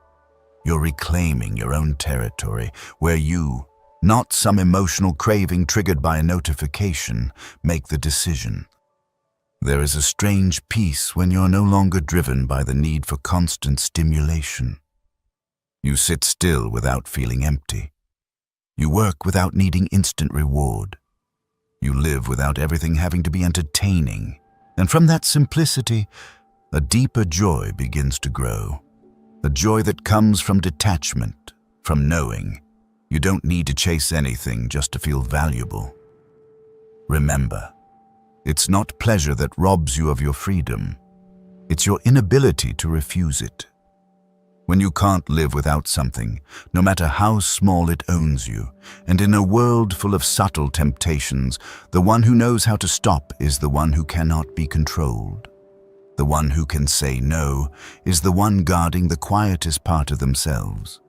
You're reclaiming your own territory where you, not some emotional craving triggered by a notification, make the decision. There is a strange peace when you're no longer driven by the need for constant stimulation. You sit still without feeling empty. You work without needing instant reward. You live without everything having to be entertaining. And from that simplicity, a deeper joy begins to grow. A joy that comes from detachment, from knowing. You don't need to chase anything just to feel valuable. Remember, it's not pleasure that robs you of your freedom. It's your inability to refuse it. When you can't live without something, no matter how small it owns you, and in a world full of subtle temptations, the one who knows how to stop is the one who cannot be controlled. The one who can say no is the one guarding the quietest part of themselves,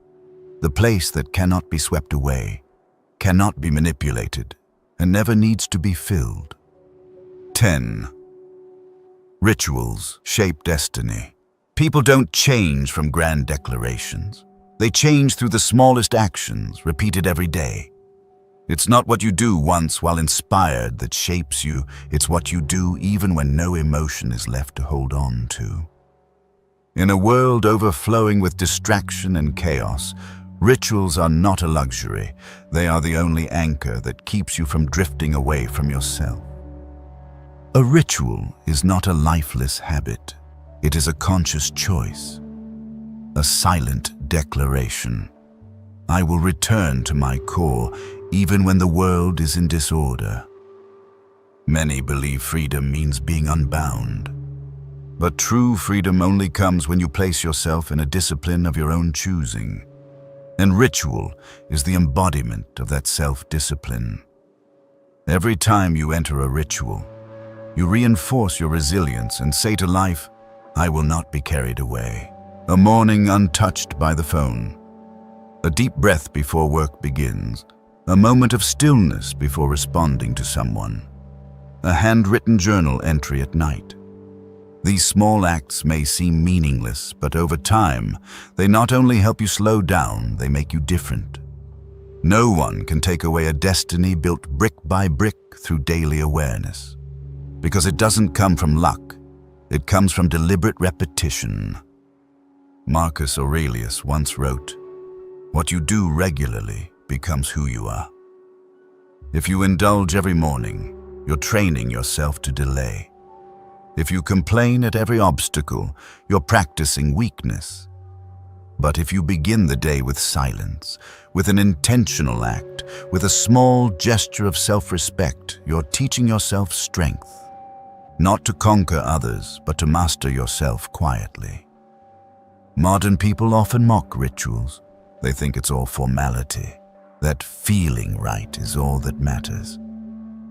the place that cannot be swept away, cannot be manipulated, and never needs to be filled. 10. Rituals shape destiny. People don't change from grand declarations. They change through the smallest actions, repeated every day. It's not what you do once while inspired that shapes you. It's what you do even when no emotion is left to hold on to. In a world overflowing with distraction and chaos, rituals are not a luxury. They are the only anchor that keeps you from drifting away from yourself. A ritual is not a lifeless habit. It is a conscious choice, a silent declaration. I will return to my core even when the world is in disorder. Many believe freedom means being unbound. But true freedom only comes when you place yourself in a discipline of your own choosing. And ritual is the embodiment of that self-discipline. Every time you enter a ritual, you reinforce your resilience and say to life, I will not be carried away. A morning untouched by the phone. A deep breath before work begins. A moment of stillness before responding to someone. A handwritten journal entry at night. These small acts may seem meaningless, but over time, they not only help you slow down, they make you different. No one can take away a destiny built brick by brick through daily awareness. Because it doesn't come from luck, it comes from deliberate repetition. Marcus Aurelius once wrote, "What you do regularly becomes who you are." If you indulge every morning, you're training yourself to delay. If you complain at every obstacle, you're practicing weakness. But if you begin the day with silence, with an intentional act, with a small gesture of self-respect, you're teaching yourself strength. Not to conquer others, but to master yourself quietly. Modern people often mock rituals. They think it's all formality, that feeling right is all that matters.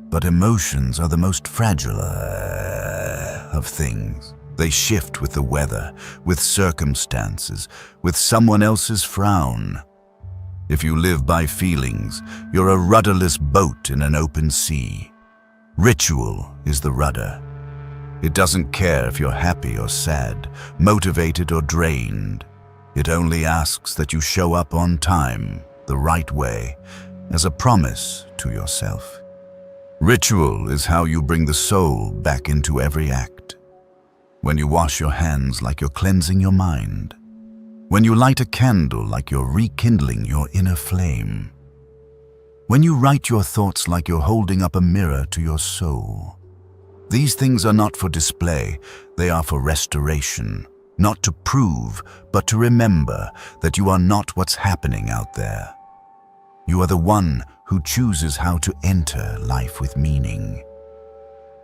But emotions are the most fragile of things. They shift with the weather, with circumstances, with someone else's frown. If you live by feelings, you're a rudderless boat in an open sea. Ritual is the rudder. It doesn't care if you're happy or sad, motivated or drained. It only asks that you show up on time, the right way, as a promise to yourself. Ritual is how you bring the soul back into every act. When you wash your hands like you're cleansing your mind. When you light a candle like you're rekindling your inner flame. When you write your thoughts like you're holding up a mirror to your soul. These things are not for display, they are for restoration. Not to prove, but to remember that you are not what's happening out there. You are the one who chooses how to enter life with meaning.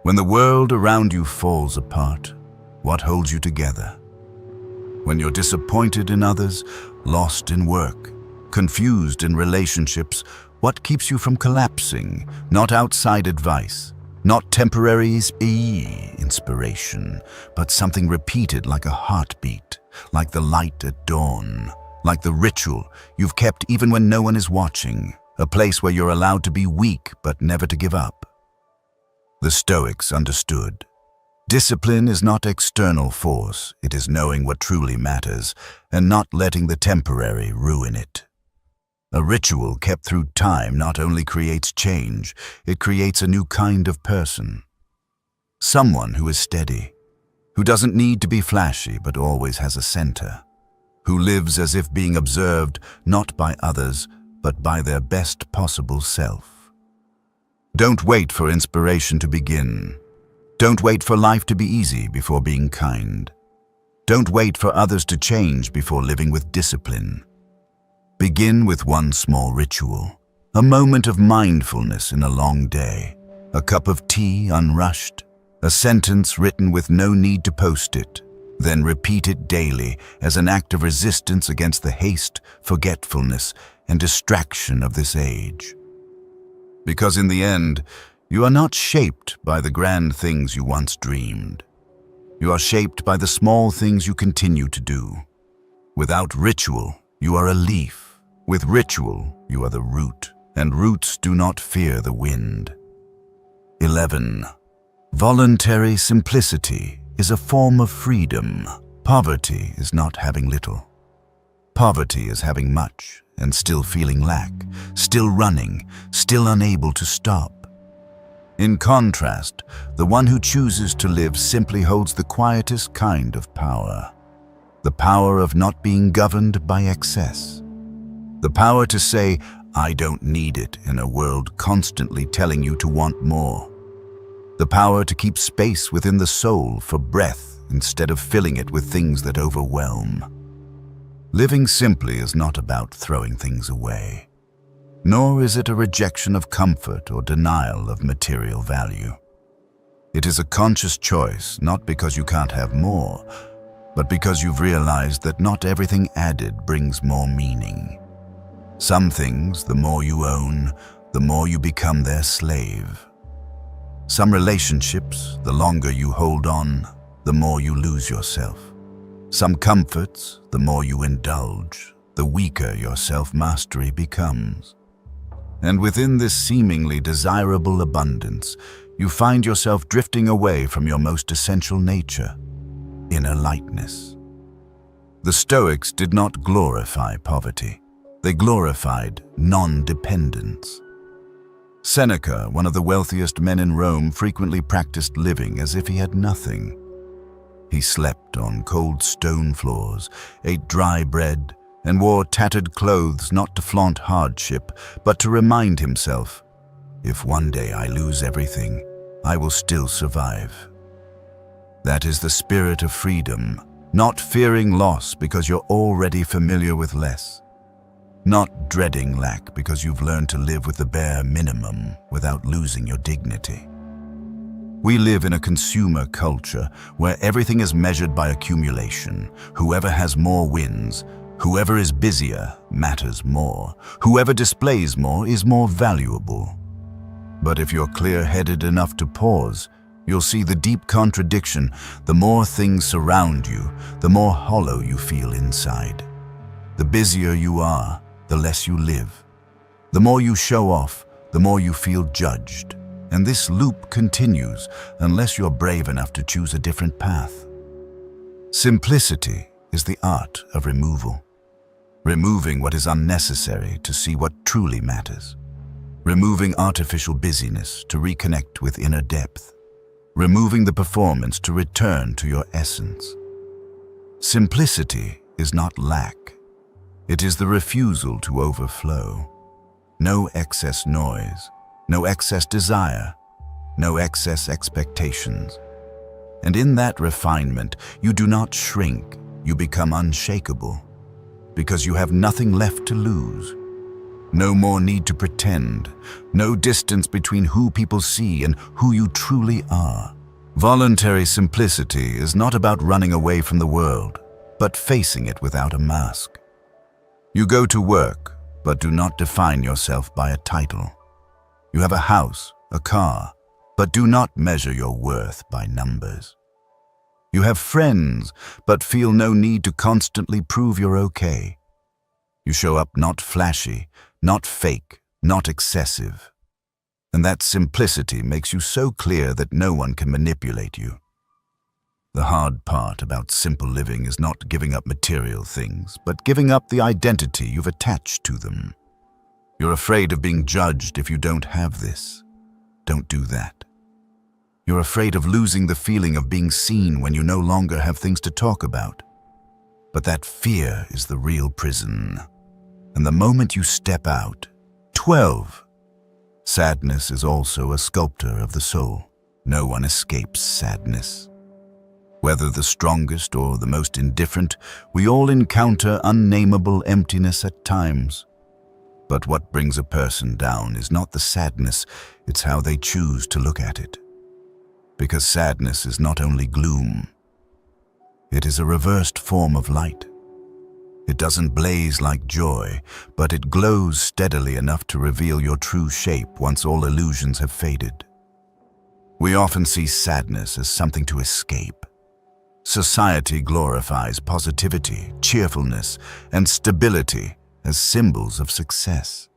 When the world around you falls apart, what holds you together? When you're disappointed in others, lost in work, confused in relationships, what keeps you from collapsing? Not outside advice, not temporary inspiration, but something repeated like a heartbeat, like the light at dawn, like the ritual you've kept even when no one is watching, a place where you're allowed to be weak but never to give up. The Stoics understood. Discipline is not external force, it is knowing what truly matters and not letting the temporary ruin it. A ritual kept through time not only creates change, it creates a new kind of person. Someone who is steady, who doesn't need to be flashy but always has a center, who lives as if being observed not by others but by their best possible self. Don't wait for inspiration to begin. Don't wait for life to be easy before being kind. Don't wait for others to change before living with discipline. Begin with one small ritual, a moment of mindfulness in a long day, a cup of tea unrushed, a sentence written with no need to post it, then repeat it daily as an act of resistance against the haste, forgetfulness, and distraction of this age. Because in the end, you are not shaped by the grand things you once dreamed. You are shaped by the small things you continue to do. Without ritual, you are a leaf. With ritual, you are the root, and roots do not fear the wind. 11. Voluntary simplicity is a form of freedom. Poverty is not having little. Poverty is having much and still feeling lack, still running, still unable to stop. In contrast, the one who chooses to live simply holds the quietest kind of power. The power of not being governed by excess. The power to say, I don't need it in a world constantly telling you to want more. The power to keep space within the soul for breath instead of filling it with things that overwhelm. Living simply is not about throwing things away. Nor is it a rejection of comfort or denial of material value. It is a conscious choice, not because you can't have more, but because you've realized that not everything added brings more meaning. Some things, the more you own, the more you become their slave. Some relationships, the longer you hold on, the more you lose yourself. Some comforts, the more you indulge, the weaker your self-mastery becomes. And within this seemingly desirable abundance, you find yourself drifting away from your most essential nature, inner lightness. The Stoics did not glorify poverty. They glorified non-dependence. Seneca, one of the wealthiest men in Rome, frequently practiced living as if he had nothing. He slept on cold stone floors, ate dry bread, and wore tattered clothes not to flaunt hardship, but to remind himself, if one day I lose everything, I will still survive. That is the spirit of freedom, not fearing loss because you're already familiar with less. Not dreading lack because you've learned to live with the bare minimum without losing your dignity. We live in a consumer culture where everything is measured by accumulation. Whoever has more wins, Whoever is busier matters more. Whoever displays more is more valuable. But if you're clear-headed enough to pause, you'll see the deep contradiction. The more things surround you, the more hollow you feel inside. The busier you are, the less you live. The more you show off, the more you feel judged. And this loop continues unless you're brave enough to choose a different path. Simplicity is the art of removal. Removing what is unnecessary to see what truly matters. Removing artificial busyness to reconnect with inner depth. Removing the performance to return to your essence. Simplicity is not lack. It is the refusal to overflow. No excess noise, no excess desire, no excess expectations. And in that refinement, you do not shrink, you become unshakable. Because you have nothing left to lose. No more need to pretend, no distance between who people see and who you truly are. Voluntary simplicity is not about running away from the world, but facing it without a mask. You go to work, but do not define yourself by a title. You have a house, a car, but do not measure your worth by numbers. You have friends, but feel no need to constantly prove you're okay. You show up not flashy, not fake, not excessive. And that simplicity makes you so clear that no one can manipulate you. The hard part about simple living is not giving up material things, but giving up the identity you've attached to them. You're afraid of being judged if you don't have this. Don't do that. You're afraid of losing the feeling of being seen when you no longer have things to talk about. But that fear is the real prison. And the moment you step out, 12. Sadness is also a sculptor of the soul. No one escapes sadness. Whether the strongest or the most indifferent, we all encounter unnameable emptiness at times. But what brings a person down is not the sadness, it's how they choose to look at it. Because sadness is not only gloom, it is a reversed form of light. It doesn't blaze like joy, but it glows steadily enough to reveal your true shape once all illusions have faded. We often see sadness as something to escape. Society glorifies positivity, cheerfulness, and stability as symbols of success.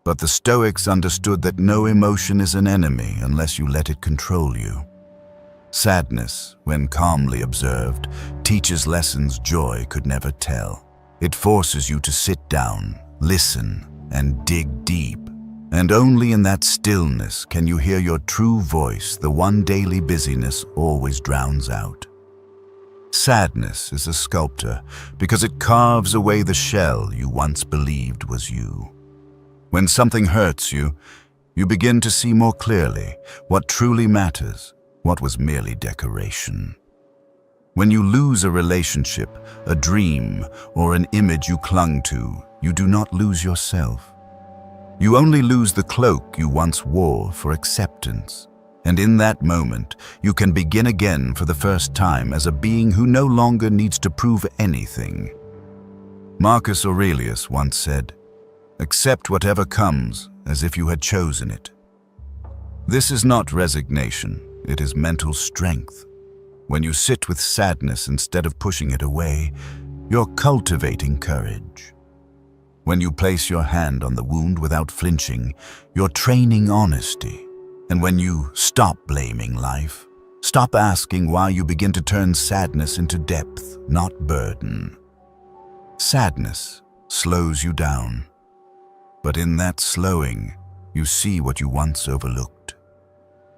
But the Stoics understood that no emotion is an enemy unless you let it control you. Sadness, when calmly observed, teaches lessons joy could never tell. It forces you to sit down, listen, and dig deep. And only in that stillness can you hear your true voice, the one daily busyness always drowns out. Sadness is a sculptor because it carves away the shell you once believed was you. When something hurts you, you begin to see more clearly what truly matters, what was merely decoration. When you lose a relationship, a dream, or an image you clung to, you do not lose yourself. You only lose the cloak you once wore for acceptance. And in that moment, you can begin again for the first time as a being who no longer needs to prove anything. Marcus Aurelius once said, "Accept whatever comes as if you had chosen it." This is not resignation, it is mental strength. When you sit with sadness instead of pushing it away, you're cultivating courage. When you place your hand on the wound without flinching, you're training honesty. And when you stop blaming life, stop asking why, you begin to turn sadness into depth, not burden. Sadness slows you down. But in that slowing, you see what you once overlooked.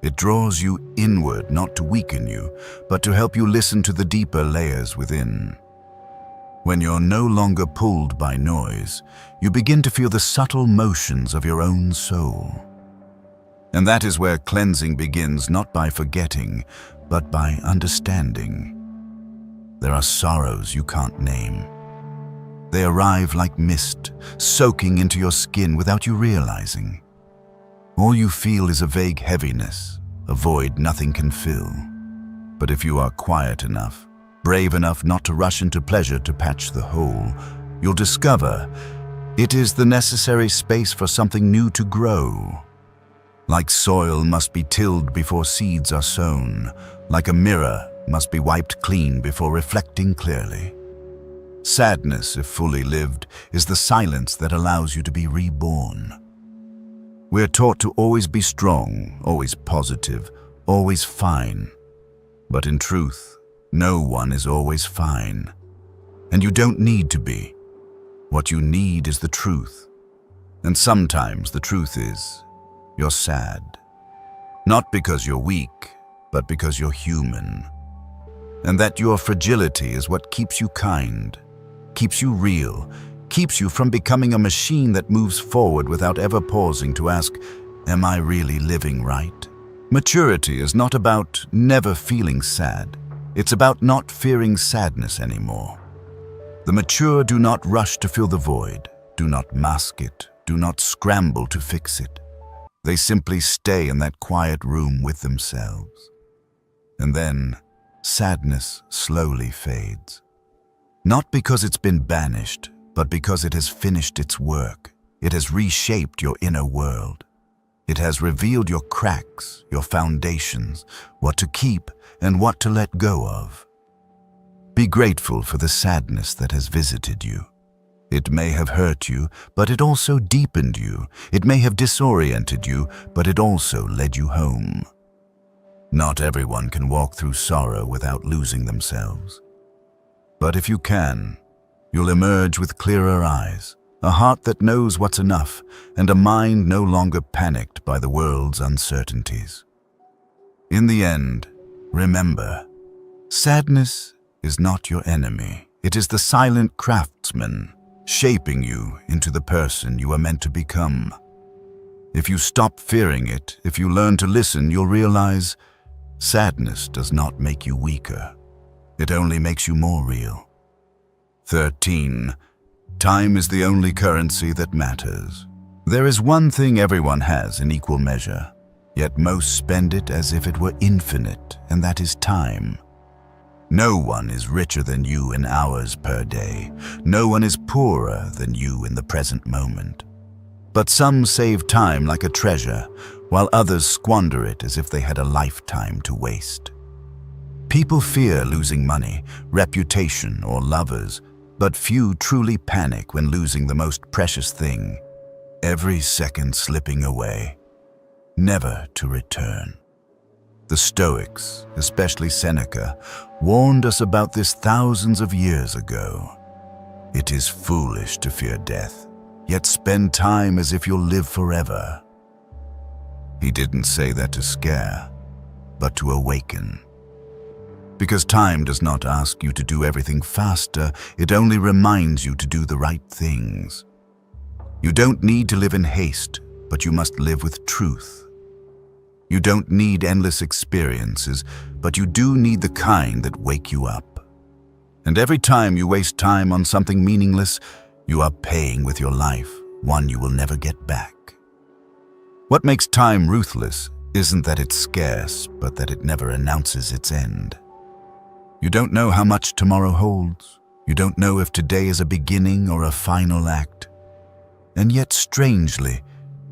It draws you inward not to weaken you, but to help you listen to the deeper layers within. When you're no longer pulled by noise, you begin to feel the subtle motions of your own soul. And that is where cleansing begins, not by forgetting, but by understanding. There are sorrows you can't name. They arrive like mist, soaking into your skin without you realizing. All you feel is a vague heaviness, a void nothing can fill. But if you are quiet enough, brave enough not to rush into pleasure to patch the hole, you'll discover it is the necessary space for something new to grow. Like soil must be tilled before seeds are sown, like a mirror must be wiped clean before reflecting clearly. Sadness, if fully lived, is the silence that allows you to be reborn. We're taught to always be strong, always positive, always fine. But in truth, no one is always fine. And you don't need to be. What you need is the truth. And sometimes the truth is, you're sad. Not because you're weak, but because you're human. And that your fragility is what keeps you kind, keeps you real, keeps you from becoming a machine that moves forward without ever pausing to ask, am I really living right? Maturity is not about never feeling sad. It's about not fearing sadness anymore. The mature do not rush to fill the void, do not mask it, do not scramble to fix it. They simply stay in that quiet room with themselves. And then, sadness slowly fades. Not because it's been banished, but because it has finished its work. It has reshaped your inner world. It has revealed your cracks, your foundations, what to keep and what to let go of. Be grateful for the sadness that has visited you. It may have hurt you, but it also deepened you. It may have disoriented you, but it also led you home. Not everyone can walk through sorrow without losing themselves. But if you can, you'll emerge with clearer eyes, a heart that knows what's enough, and a mind no longer panicked by the world's uncertainties. In the end, remember, sadness is not your enemy. It is the silent craftsman, shaping you into the person you are meant to become. If you stop fearing it, if you learn to listen, you'll realize sadness does not make you weaker. It only makes you more real. 13. Time is the only currency that matters. There is one thing everyone has in equal measure, yet most spend it as if it were infinite, and that is time. No one is richer than you in hours per day. No one is poorer than you in the present moment. But some save time like a treasure, while others squander it as if they had a lifetime to waste. People fear losing money, reputation, or lovers, but few truly panic when losing the most precious thing, every second slipping away, never to return. The Stoics, especially Seneca, warned us about this thousands of years ago. It is foolish to fear death, yet spend time as if you'll live forever. He didn't say that to scare, but to awaken. Because time does not ask you to do everything faster, it only reminds you to do the right things. You don't need to live in haste, but you must live with truth. You don't need endless experiences, but you do need the kind that wake you up. And every time you waste time on something meaningless, you are paying with your life, one you will never get back. What makes time ruthless isn't that it's scarce, but that it never announces its end. You don't know how much tomorrow holds. You don't know if today is a beginning or a final act. And yet, strangely,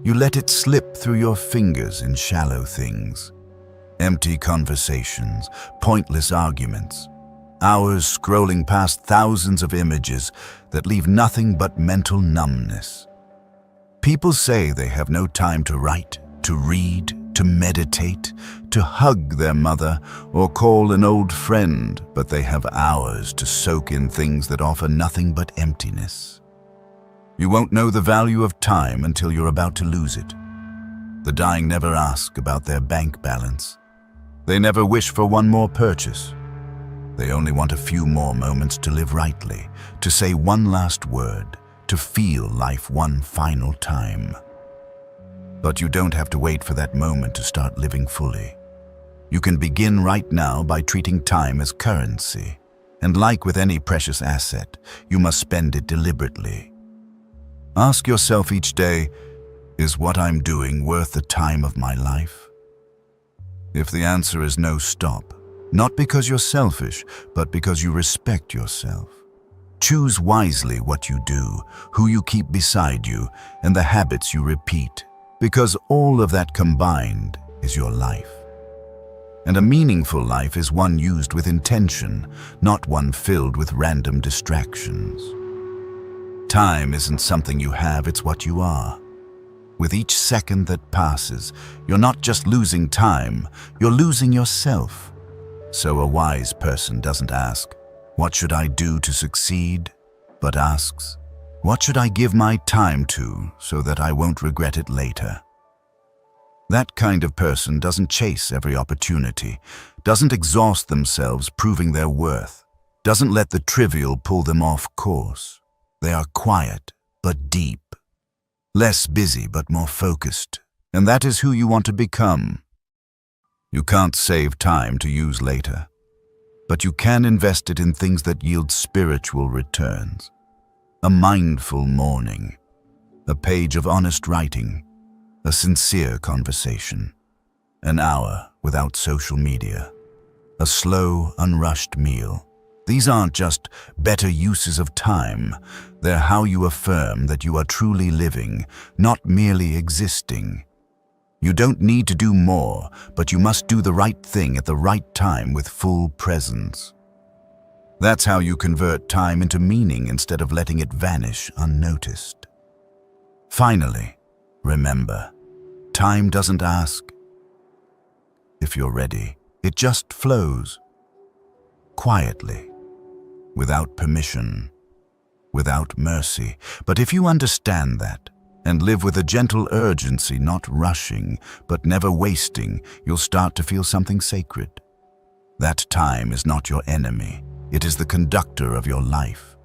you let it slip through your fingers in shallow things. Empty conversations, pointless arguments, hours scrolling past thousands of images that leave nothing but mental numbness. People say they have no time to write, to read, to meditate, to hug their mother, or call an old friend, but they have hours to soak in things that offer nothing but emptiness. You won't know the value of time until you're about to lose it. The dying never ask about their bank balance. They never wish for one more purchase. They only want a few more moments to live rightly, to say one last word, to feel life one final time. But you don't have to wait for that moment to start living fully. You can begin right now by treating time as currency. And like with any precious asset, you must spend it deliberately. Ask yourself each day, is what I'm doing worth the time of my life? If the answer is no, stop. Not because you're selfish, but because you respect yourself. Choose wisely what you do, who you keep beside you, and the habits you repeat, because all of that combined is your life. And a meaningful life is one used with intention, not one filled with random distractions. Time isn't something you have, it's what you are. With each second that passes, you're not just losing time, you're losing yourself. So a wise person doesn't ask, "What should I do to succeed?" but asks, "What should I give my time to so that I won't regret it later?" That kind of person doesn't chase every opportunity, doesn't exhaust themselves proving their worth, doesn't let the trivial pull them off course. They are quiet but deep, less busy but more focused, and that is who you want to become. You can't save time to use later, but you can invest it in things that yield spiritual returns. A mindful morning, a page of honest writing, a sincere conversation, an hour without social media, a slow, unrushed meal. These aren't just better uses of time, they're how you affirm that you are truly living, not merely existing. You don't need to do more, but you must do the right thing at the right time with full presence. That's how you convert time into meaning instead of letting it vanish unnoticed. Finally, remember, time doesn't ask if you're ready. It just flows, quietly, without permission, without mercy. But if you understand that, and live with a gentle urgency, not rushing, but never wasting, you'll start to feel something sacred. That time is not your enemy. It is the conductor of your life.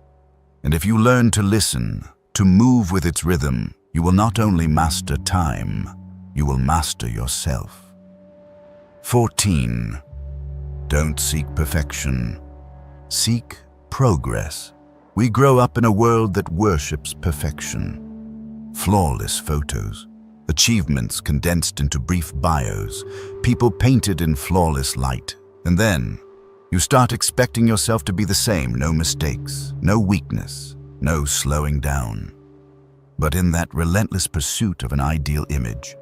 And if you learn to listen, to move with its rhythm, you will not only master time, you will master yourself. 14. Don't seek perfection. Seek progress. We grow up in a world that worships perfection. Flawless photos, achievements condensed into brief bios, people painted in flawless light. And then, you start expecting yourself to be the same, no mistakes, no weakness, no slowing down. But in that relentless pursuit of an ideal image,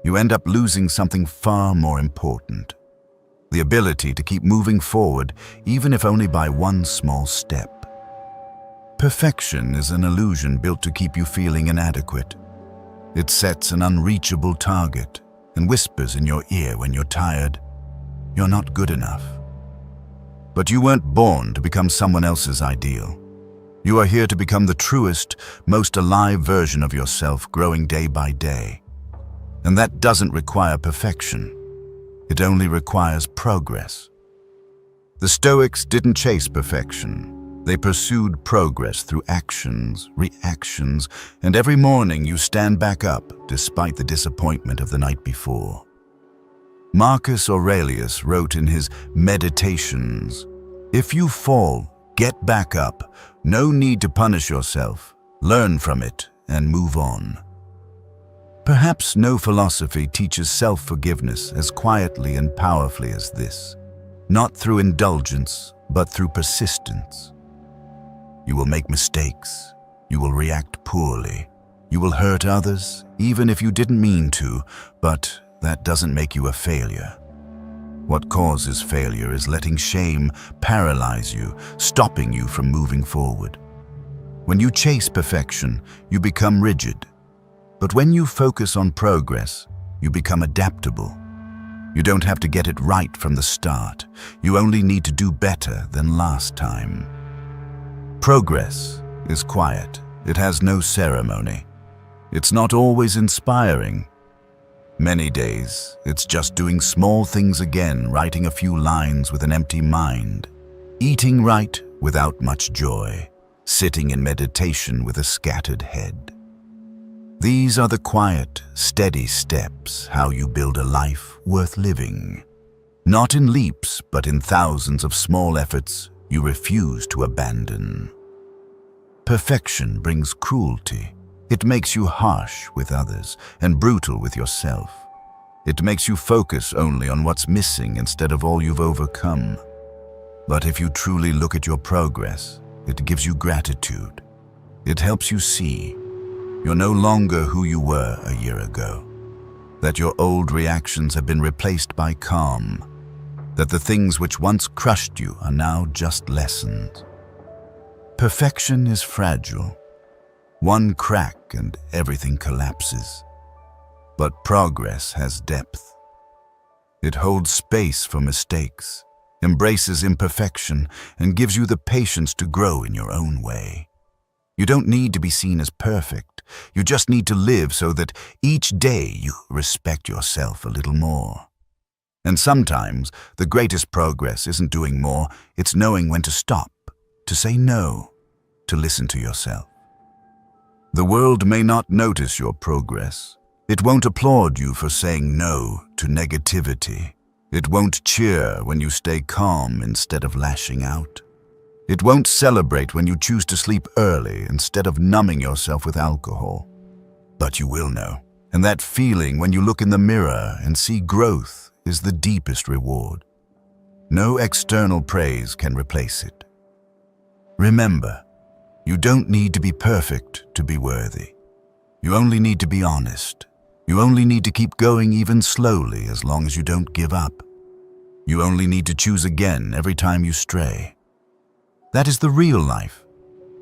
you end up losing something far more important. The ability to keep moving forward, even if only by one small step. Perfection is an illusion built to keep you feeling inadequate. It sets an unreachable target and whispers in your ear when you're tired, "You're not good enough." But you weren't born to become someone else's ideal. You are here to become the truest, most alive version of yourself, growing day by day. And that doesn't require perfection. It only requires progress. The Stoics didn't chase perfection. They pursued progress through actions, reactions, and every morning you stand back up despite the disappointment of the night before. Marcus Aurelius wrote in his Meditations, "If you fall, get back up. No need to punish yourself. Learn from it and move on." Perhaps no philosophy teaches self-forgiveness as quietly and powerfully as this. Not through indulgence, but through persistence. You will make mistakes. You will react poorly. You will hurt others, even if you didn't mean to, but that doesn't make you a failure. What causes failure is letting shame paralyze you, stopping you from moving forward. When you chase perfection, you become rigid. But when you focus on progress, you become adaptable. You don't have to get it right from the start. You only need to do better than last time. Progress is quiet. It has no ceremony. It's not always inspiring. Many days, it's just doing small things again, writing a few lines with an empty mind, eating right without much joy, sitting in meditation with a scattered head. These are the quiet, steady steps, how you build a life worth living. Not in leaps, but in thousands of small efforts you refuse to abandon. Perfection brings cruelty. It makes you harsh with others and brutal with yourself. It makes you focus only on what's missing instead of all you've overcome. But if you truly look at your progress, it gives you gratitude. It helps you see you're no longer who you were a year ago, that your old reactions have been replaced by calm, that the things which once crushed you are now just lessons. Perfection is fragile. One crack and everything collapses. But progress has depth. It holds space for mistakes, embraces imperfection, and gives you the patience to grow in your own way. You don't need to be seen as perfect. You just need to live so that each day you respect yourself a little more. And sometimes the greatest progress isn't doing more, it's knowing when to stop, to say no, to listen to yourself. The world may not notice your progress. It won't applaud you for saying no to negativity. It won't cheer when you stay calm instead of lashing out. It won't celebrate when you choose to sleep early instead of numbing yourself with alcohol. But you will know. And that feeling when you look in the mirror and see growth is the deepest reward. No external praise can replace it. Remember, you don't need to be perfect to be worthy. You only need to be honest. You only need to keep going even slowly as long as you don't give up. You only need to choose again every time you stray. That is the real life.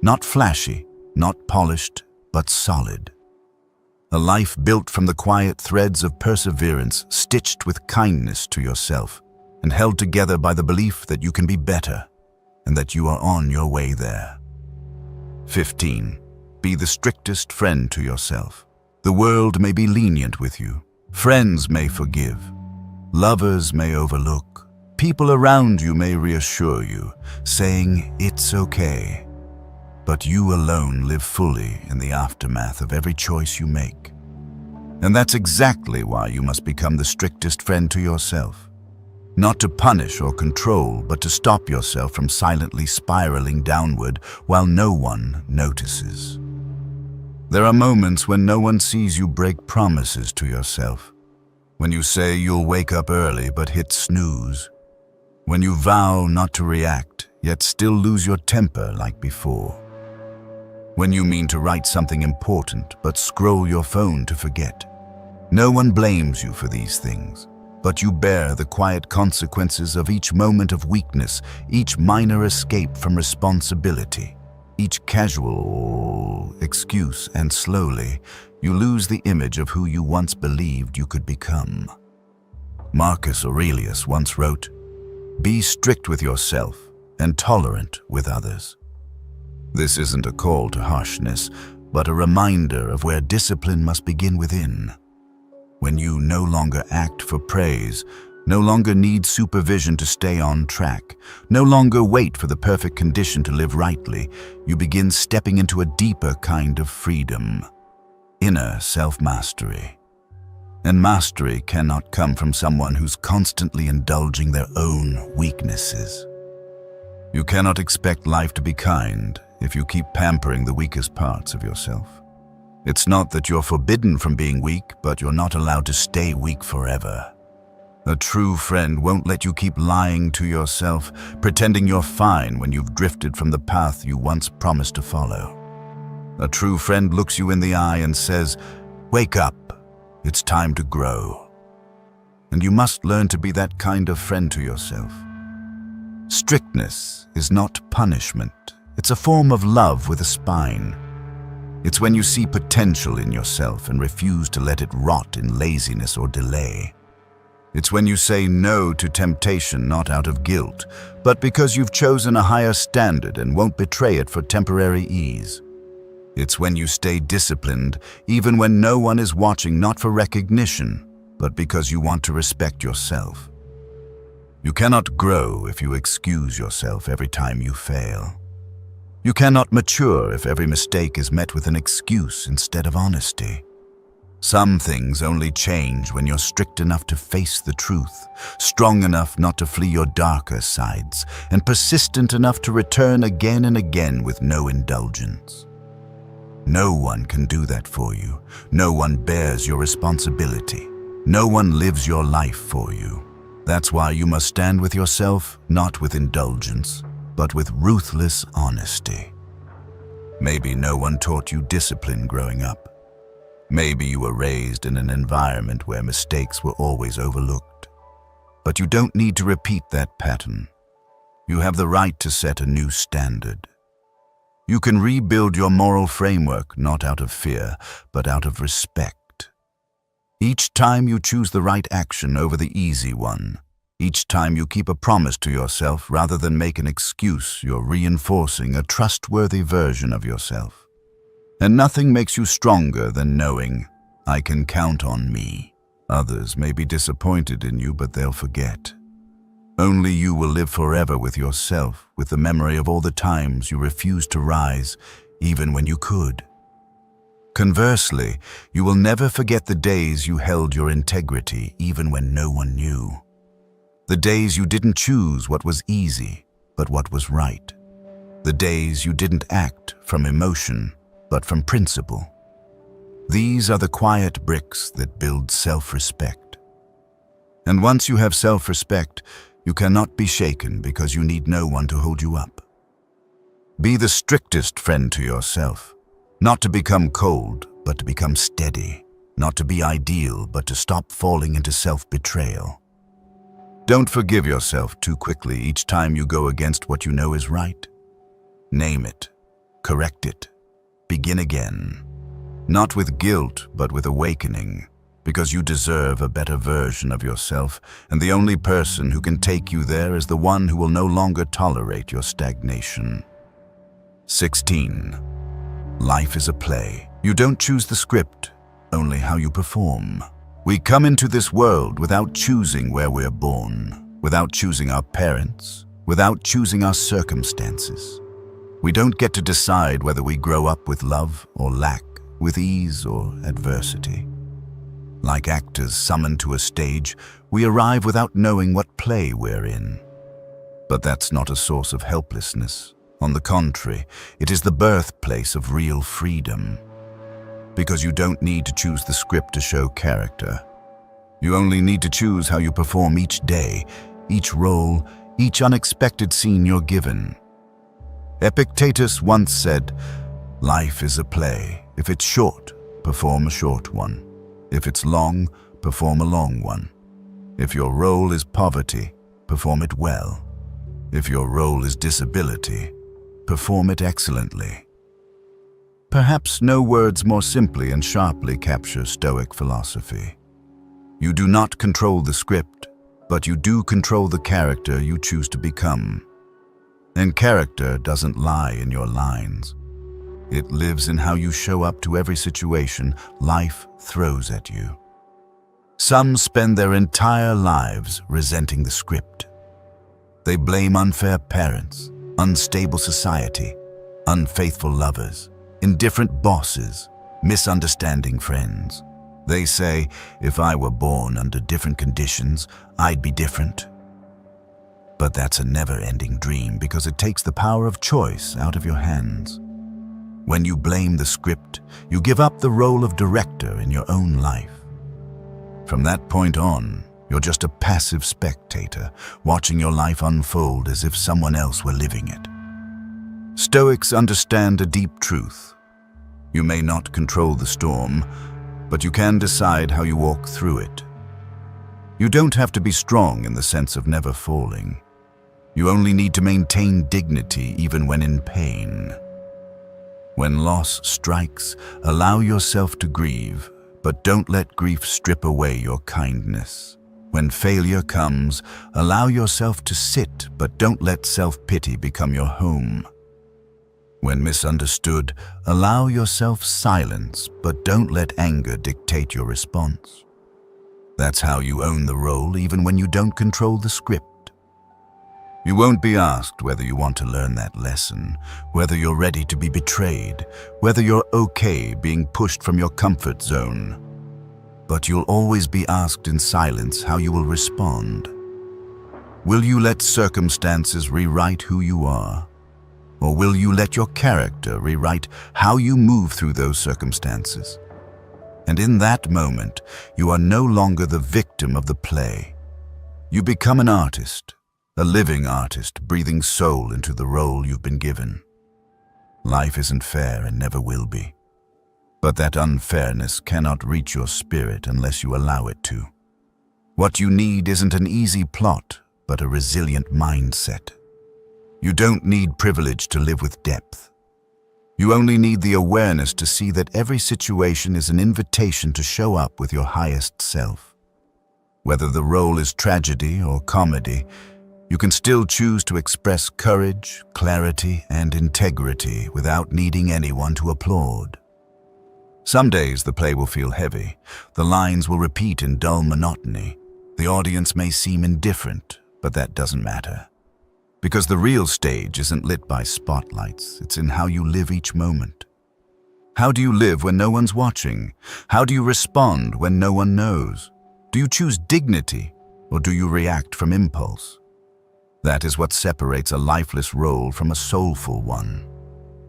Not flashy, not polished, but solid. A life built from the quiet threads of perseverance, stitched with kindness to yourself, and held together by the belief that you can be better, and that you are on your way there. 15. Be the strictest friend to yourself. The world may be lenient with you. Friends may forgive. Lovers may overlook. People around you may reassure you, saying it's okay. But you alone live fully in the aftermath of every choice you make. And that's exactly why you must become the strictest friend to yourself. Not to punish or control, but to stop yourself from silently spiraling downward while no one notices. There are moments when no one sees you break promises to yourself. When you say you'll wake up early but hit snooze. When you vow not to react, yet still lose your temper like before. When you mean to write something important but scroll your phone to forget. No one blames you for these things, but you bear the quiet consequences of each moment of weakness, each minor escape from responsibility, each casual excuse, and slowly you lose the image of who you once believed you could become. Marcus Aurelius once wrote, "Be strict with yourself and tolerant with others." This isn't a call to harshness, but a reminder of where discipline must begin within. When you no longer act for praise, no longer need supervision to stay on track, no longer wait for the perfect condition to live rightly, you begin stepping into a deeper kind of freedom, inner self-mastery. And mastery cannot come from someone who's constantly indulging their own weaknesses. You cannot expect life to be kind if you keep pampering the weakest parts of yourself. It's not that you're forbidden from being weak, but you're not allowed to stay weak forever. A true friend won't let you keep lying to yourself, pretending you're fine when you've drifted from the path you once promised to follow. A true friend looks you in the eye and says, "Wake up, it's time to grow." And you must learn to be that kind of friend to yourself. Strictness is not punishment. It's a form of love with a spine. It's when you see potential in yourself and refuse to let it rot in laziness or delay. It's when you say no to temptation not out of guilt, but because you've chosen a higher standard and won't betray it for temporary ease. It's when you stay disciplined even when no one is watching, not for recognition, but because you want to respect yourself. You cannot grow if you excuse yourself every time you fail. You cannot mature if every mistake is met with an excuse instead of honesty. Some things only change when you're strict enough to face the truth, strong enough not to flee your darker sides, and persistent enough to return again and again with no indulgence. No one can do that for you. No one bears your responsibility. No one lives your life for you. That's why you must stand with yourself, not with indulgence, but with ruthless honesty. Maybe no one taught you discipline growing up. Maybe you were raised in an environment where mistakes were always overlooked. But you don't need to repeat that pattern. You have the right to set a new standard. You can rebuild your moral framework not out of fear, but out of respect. Each time you choose the right action over the easy one, each time you keep a promise to yourself rather than make an excuse, you're reinforcing a trustworthy version of yourself. And nothing makes you stronger than knowing, I can count on me. Others may be disappointed in you, but they'll forget. Only you will live forever with yourself, with the memory of all the times you refused to rise, even when you could. Conversely, you will never forget the days you held your integrity, even when no one knew. The days you didn't choose what was easy, but what was right. The days you didn't act from emotion, but from principle. These are the quiet bricks that build self-respect. And once you have self-respect, you cannot be shaken because you need no one to hold you up. Be the strictest friend to yourself, not to become cold, but to become steady, not to be ideal, but to stop falling into self-betrayal. Don't forgive yourself too quickly each time you go against what you know is right. Name it, correct it, begin again, not with guilt, but with awakening. Because you deserve a better version of yourself, and the only person who can take you there is the one who will no longer tolerate your stagnation. 16. Life is a play. You don't choose the script, only how you perform. We come into this world without choosing where we're born, without choosing our parents, without choosing our circumstances. We don't get to decide whether we grow up with love or lack, with ease or adversity. Like actors summoned to a stage, we arrive without knowing what play we're in. But that's not a source of helplessness. On the contrary, it is the birthplace of real freedom. Because you don't need to choose the script to show character. You only need to choose how you perform each day, each role, each unexpected scene you're given. Epictetus once said, "Life is a play. If it's short, perform a short one. If it's long, perform a long one. If your role is poverty, perform it well. If your role is disability, perform it excellently." Perhaps no words more simply and sharply capture Stoic philosophy. You do not control the script, but you do control the character you choose to become. And character doesn't lie in your lines. It lives in how you show up to every situation life throws at you. Some spend their entire lives resenting the script. They blame unfair parents, unstable society, unfaithful lovers, indifferent bosses, misunderstanding friends. They say, if I were born under different conditions, I'd be different. But that's a never-ending dream because it takes the power of choice out of your hands. When you blame the script, you give up the role of director in your own life. From that point on, you're just a passive spectator, watching your life unfold as if someone else were living it. Stoics understand a deep truth. You may not control the storm, but you can decide how you walk through it. You don't have to be strong in the sense of never falling. You only need to maintain dignity even when in pain. When loss strikes, allow yourself to grieve, but don't let grief strip away your kindness. When failure comes, allow yourself to sit, but don't let self-pity become your home. When misunderstood, allow yourself silence, but don't let anger dictate your response. That's how you own the role even when you don't control the script. You won't be asked whether you want to learn that lesson, whether you're ready to be betrayed, whether you're okay being pushed from your comfort zone. But you'll always be asked in silence how you will respond. Will you let circumstances rewrite who you are? Or will you let your character rewrite how you move through those circumstances? And in that moment, you are no longer the victim of the play. You become an artist, a living artist, breathing soul into the role you've been given. Life isn't fair and never will be. But that unfairness cannot reach your spirit unless you allow it to. What you need isn't an easy plot, but a resilient mindset. You don't need privilege to live with depth. You only need the awareness to see that every situation is an invitation to show up with your highest self. Whether the role is tragedy or comedy, you can still choose to express courage, clarity, and integrity without needing anyone to applaud. Some days the play will feel heavy. The lines will repeat in dull monotony. The audience may seem indifferent, but that doesn't matter. Because the real stage isn't lit by spotlights, it's in how you live each moment. How do you live when no one's watching? How do you respond when no one knows? Do you choose dignity, or do you react from impulse? That is what separates a lifeless role from a soulful one.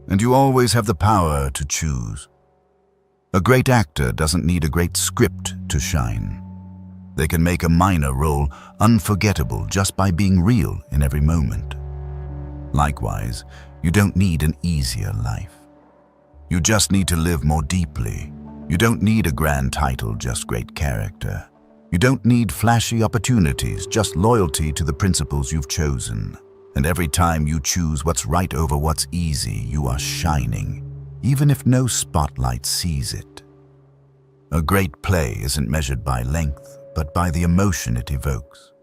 And you always have the power to choose. A great actor doesn't need a great script to shine. They can make a minor role unforgettable just by being real in every moment. Likewise, you don't need an easier life. You just need to live more deeply. You don't need a grand title, just great character. You don't need flashy opportunities, just loyalty to the principles you've chosen. And every time you choose what's right over what's easy, you are shining, even if no spotlight sees it. A great play isn't measured by length, but by the emotion it evokes.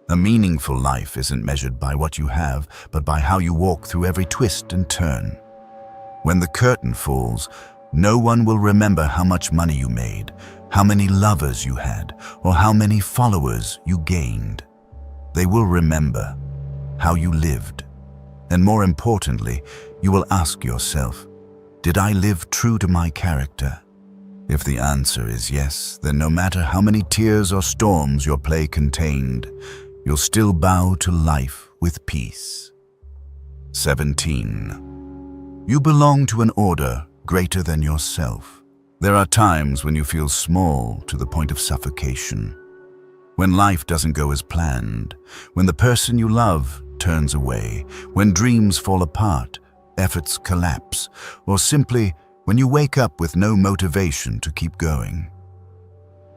A meaningful life isn't measured by what you have, but by how you walk through every twist and turn. When the curtain falls, no one will remember how much money you made, how many lovers you had, or how many followers you gained. They will remember how you lived. And more importantly, you will ask yourself, did I live true to my character? If the answer is yes, then no matter how many tears or storms your play contained, you'll still bow to life with peace. 17. You belong to an order greater than yourself. There are times when you feel small to the point of suffocation. When life doesn't go as planned, when the person you love turns away, when dreams fall apart, efforts collapse, or simply when you wake up with no motivation to keep going.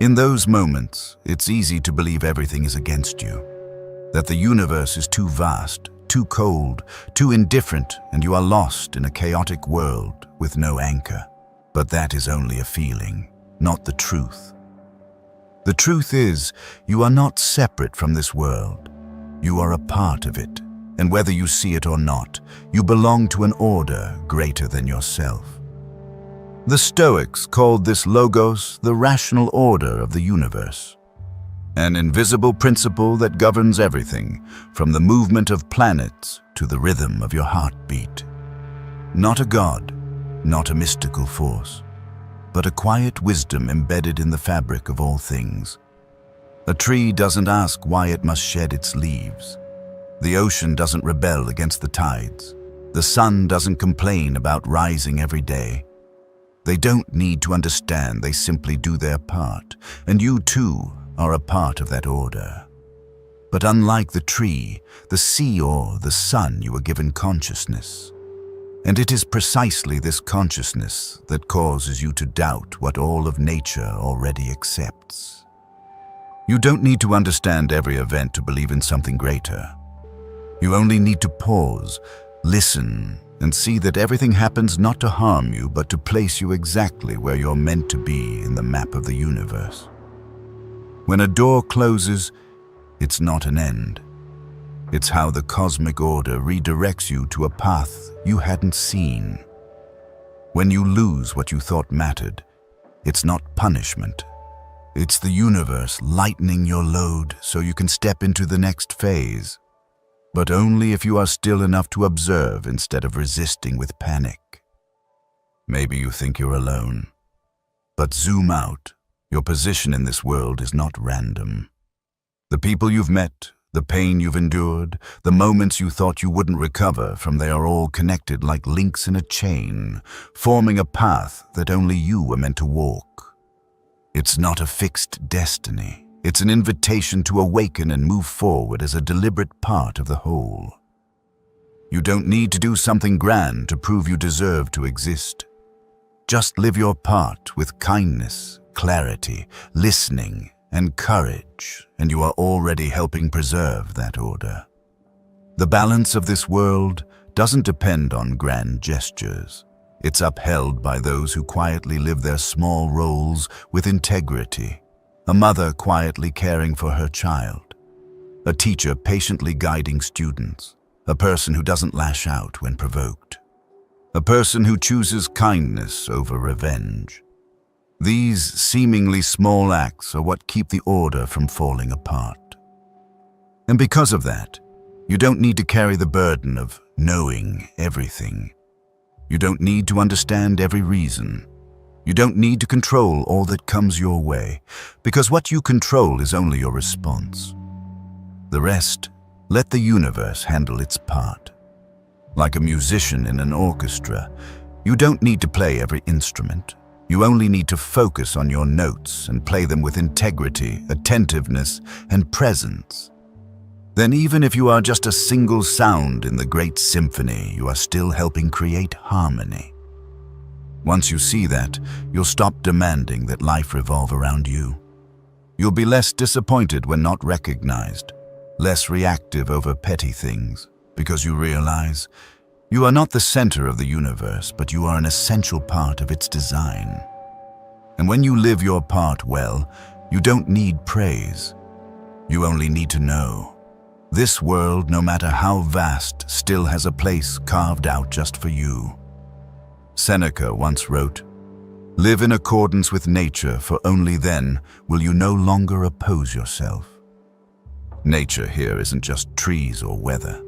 In those moments, it's easy to believe everything is against you, that the universe is too vast, too cold, too indifferent, and you are lost in a chaotic world with no anchor. But that is only a feeling, not the truth. The truth is, you are not separate from this world. You are a part of it, and whether you see it or not, you belong to an order greater than yourself. The Stoics called this logos the rational order of the universe, an invisible principle that governs everything, from the movement of planets to the rhythm of your heartbeat. Not a god, not a mystical force, but a quiet wisdom embedded in the fabric of all things. A tree doesn't ask why it must shed its leaves. The ocean doesn't rebel against the tides. The sun doesn't complain about rising every day. They don't need to understand, they simply do their part, and you too are a part of that order. But unlike the tree, the sea, or the sun, you are given consciousness. And it is precisely this consciousness that causes you to doubt what all of nature already accepts. You don't need to understand every event to believe in something greater. You only need to pause, listen, and see that everything happens not to harm you, but to place you exactly where you're meant to be in the map of the universe. When a door closes, it's not an end. It's how the cosmic order redirects you to a path you hadn't seen. When you lose what you thought mattered, it's not punishment. It's the universe lightening your load so you can step into the next phase. But only if you are still enough to observe instead of resisting with panic. Maybe you think you're alone, but zoom out. Your position in this world is not random. The people you've met, the pain you've endured, the moments you thought you wouldn't recover from, they are all connected like links in a chain, forming a path that only you were meant to walk. It's not a fixed destiny. It's an invitation to awaken and move forward as a deliberate part of the whole. You don't need to do something grand to prove you deserve to exist. Just live your part with kindness, clarity, listening, and courage, and you are already helping preserve that order. The balance of this world doesn't depend on grand gestures. It's upheld by those who quietly live their small roles with integrity. A mother quietly caring for her child. A teacher patiently guiding students. A person who doesn't lash out when provoked. A person who chooses kindness over revenge. These seemingly small acts are what keep the order from falling apart. And because of that, you don't need to carry the burden of knowing everything. You don't need to understand every reason. You don't need to control all that comes your way, because what you control is only your response. The rest, let the universe handle its part. Like a musician in an orchestra, you don't need to play every instrument. You only need to focus on your notes and play them with integrity, attentiveness, and presence. Then even if you are just a single sound in the great symphony, you are still helping create harmony. Once you see that, you'll stop demanding that life revolve around you. You'll be less disappointed when not recognized, less reactive over petty things, because you realize you are not the center of the universe, but you are an essential part of its design. And when you live your part well, you don't need praise. You only need to know. This world, no matter how vast, still has a place carved out just for you. Seneca once wrote, "Live in accordance with nature, for only then will you no longer oppose yourself." Nature here isn't just trees or weather.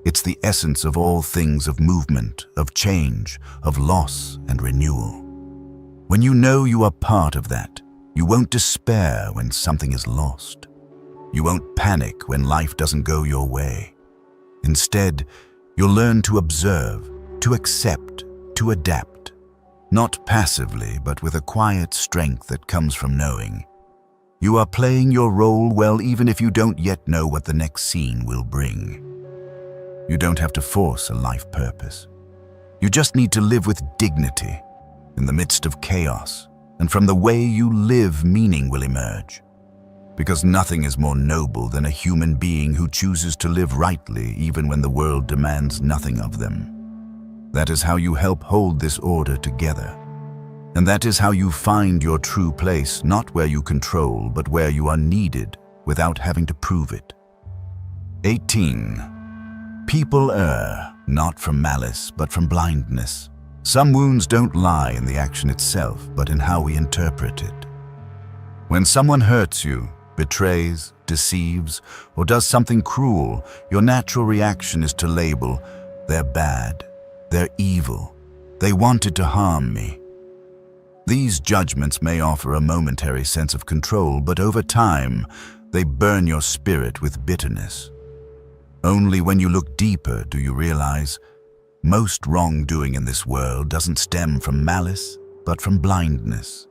It's the essence of all things of movement, of change, of loss and renewal. When you know you are part of that, you won't despair when something is lost. You won't panic when life doesn't go your way. Instead, you'll learn to observe, to accept, to adapt, not passively, but with a quiet strength that comes from knowing. You are playing your role well even if you don't yet know what the next scene will bring. You don't have to force a life purpose. You just need to live with dignity in the midst of chaos, and from the way you live, meaning will emerge. Because nothing is more noble than a human being who chooses to live rightly even when the world demands nothing of them. That is how you help hold this order together. And that is how you find your true place, not where you control, but where you are needed without having to prove it. 18. People err, not from malice, but from blindness. Some wounds don't lie in the action itself, but in how we interpret it. When someone hurts you, betrays, deceives, or does something cruel, your natural reaction is to label, "They're bad, they're evil, they wanted to harm me." These judgments may offer a momentary sense of control, but over time, they burn your spirit with bitterness. Only when you look deeper do you realize most wrongdoing in this world doesn't stem from malice, but from blindness.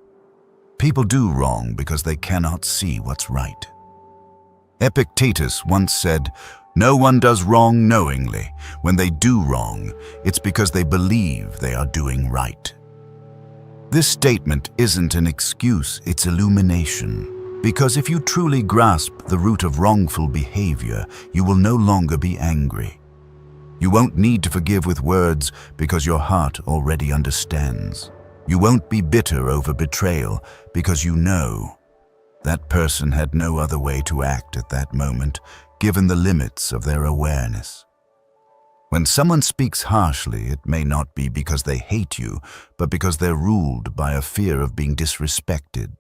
People do wrong because they cannot see what's right. Epictetus once said, "No one does wrong knowingly. When they do wrong, it's because they believe they are doing right." This statement isn't an excuse, it's illumination. Because if you truly grasp the root of wrongful behavior, you will no longer be angry. You won't need to forgive with words because your heart already understands. You won't be bitter over betrayal because you know that person had no other way to act at that moment, given the limits of their awareness. When someone speaks harshly, it may not be because they hate you, but because they're ruled by a fear of being disrespected.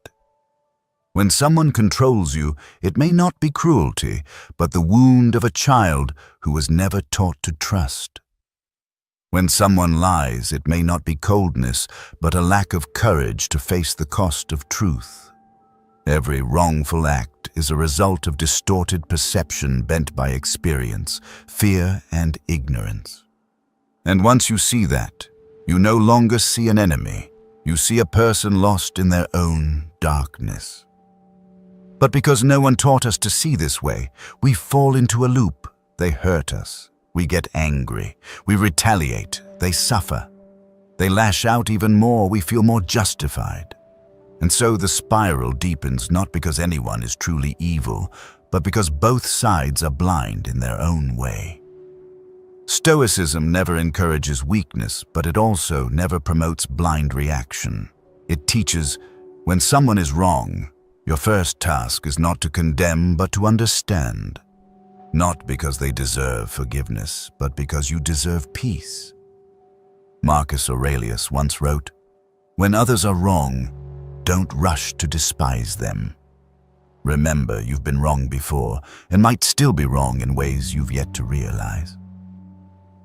When someone controls you, it may not be cruelty, but the wound of a child who was never taught to trust. When someone lies, it may not be coldness, but a lack of courage to face the cost of truth. Every wrongful act is a result of distorted perception bent by experience, fear, and ignorance. And once you see that, you no longer see an enemy, You see a person lost in their own darkness. But because no one taught us to see this way, we fall into a loop. They hurt us. We get angry. We retaliate. They suffer. They lash out even more. We feel more justified. And so the spiral deepens, not because anyone is truly evil, but because both sides are blind in their own way. Stoicism never encourages weakness, but it also never promotes blind reaction. It teaches, when someone is wrong, your first task is not to condemn, but to understand. Not because they deserve forgiveness, but because you deserve peace. Marcus Aurelius once wrote, "When others are wrong, don't rush to despise them. Remember, you've been wrong before, and might still be wrong in ways you've yet to realize."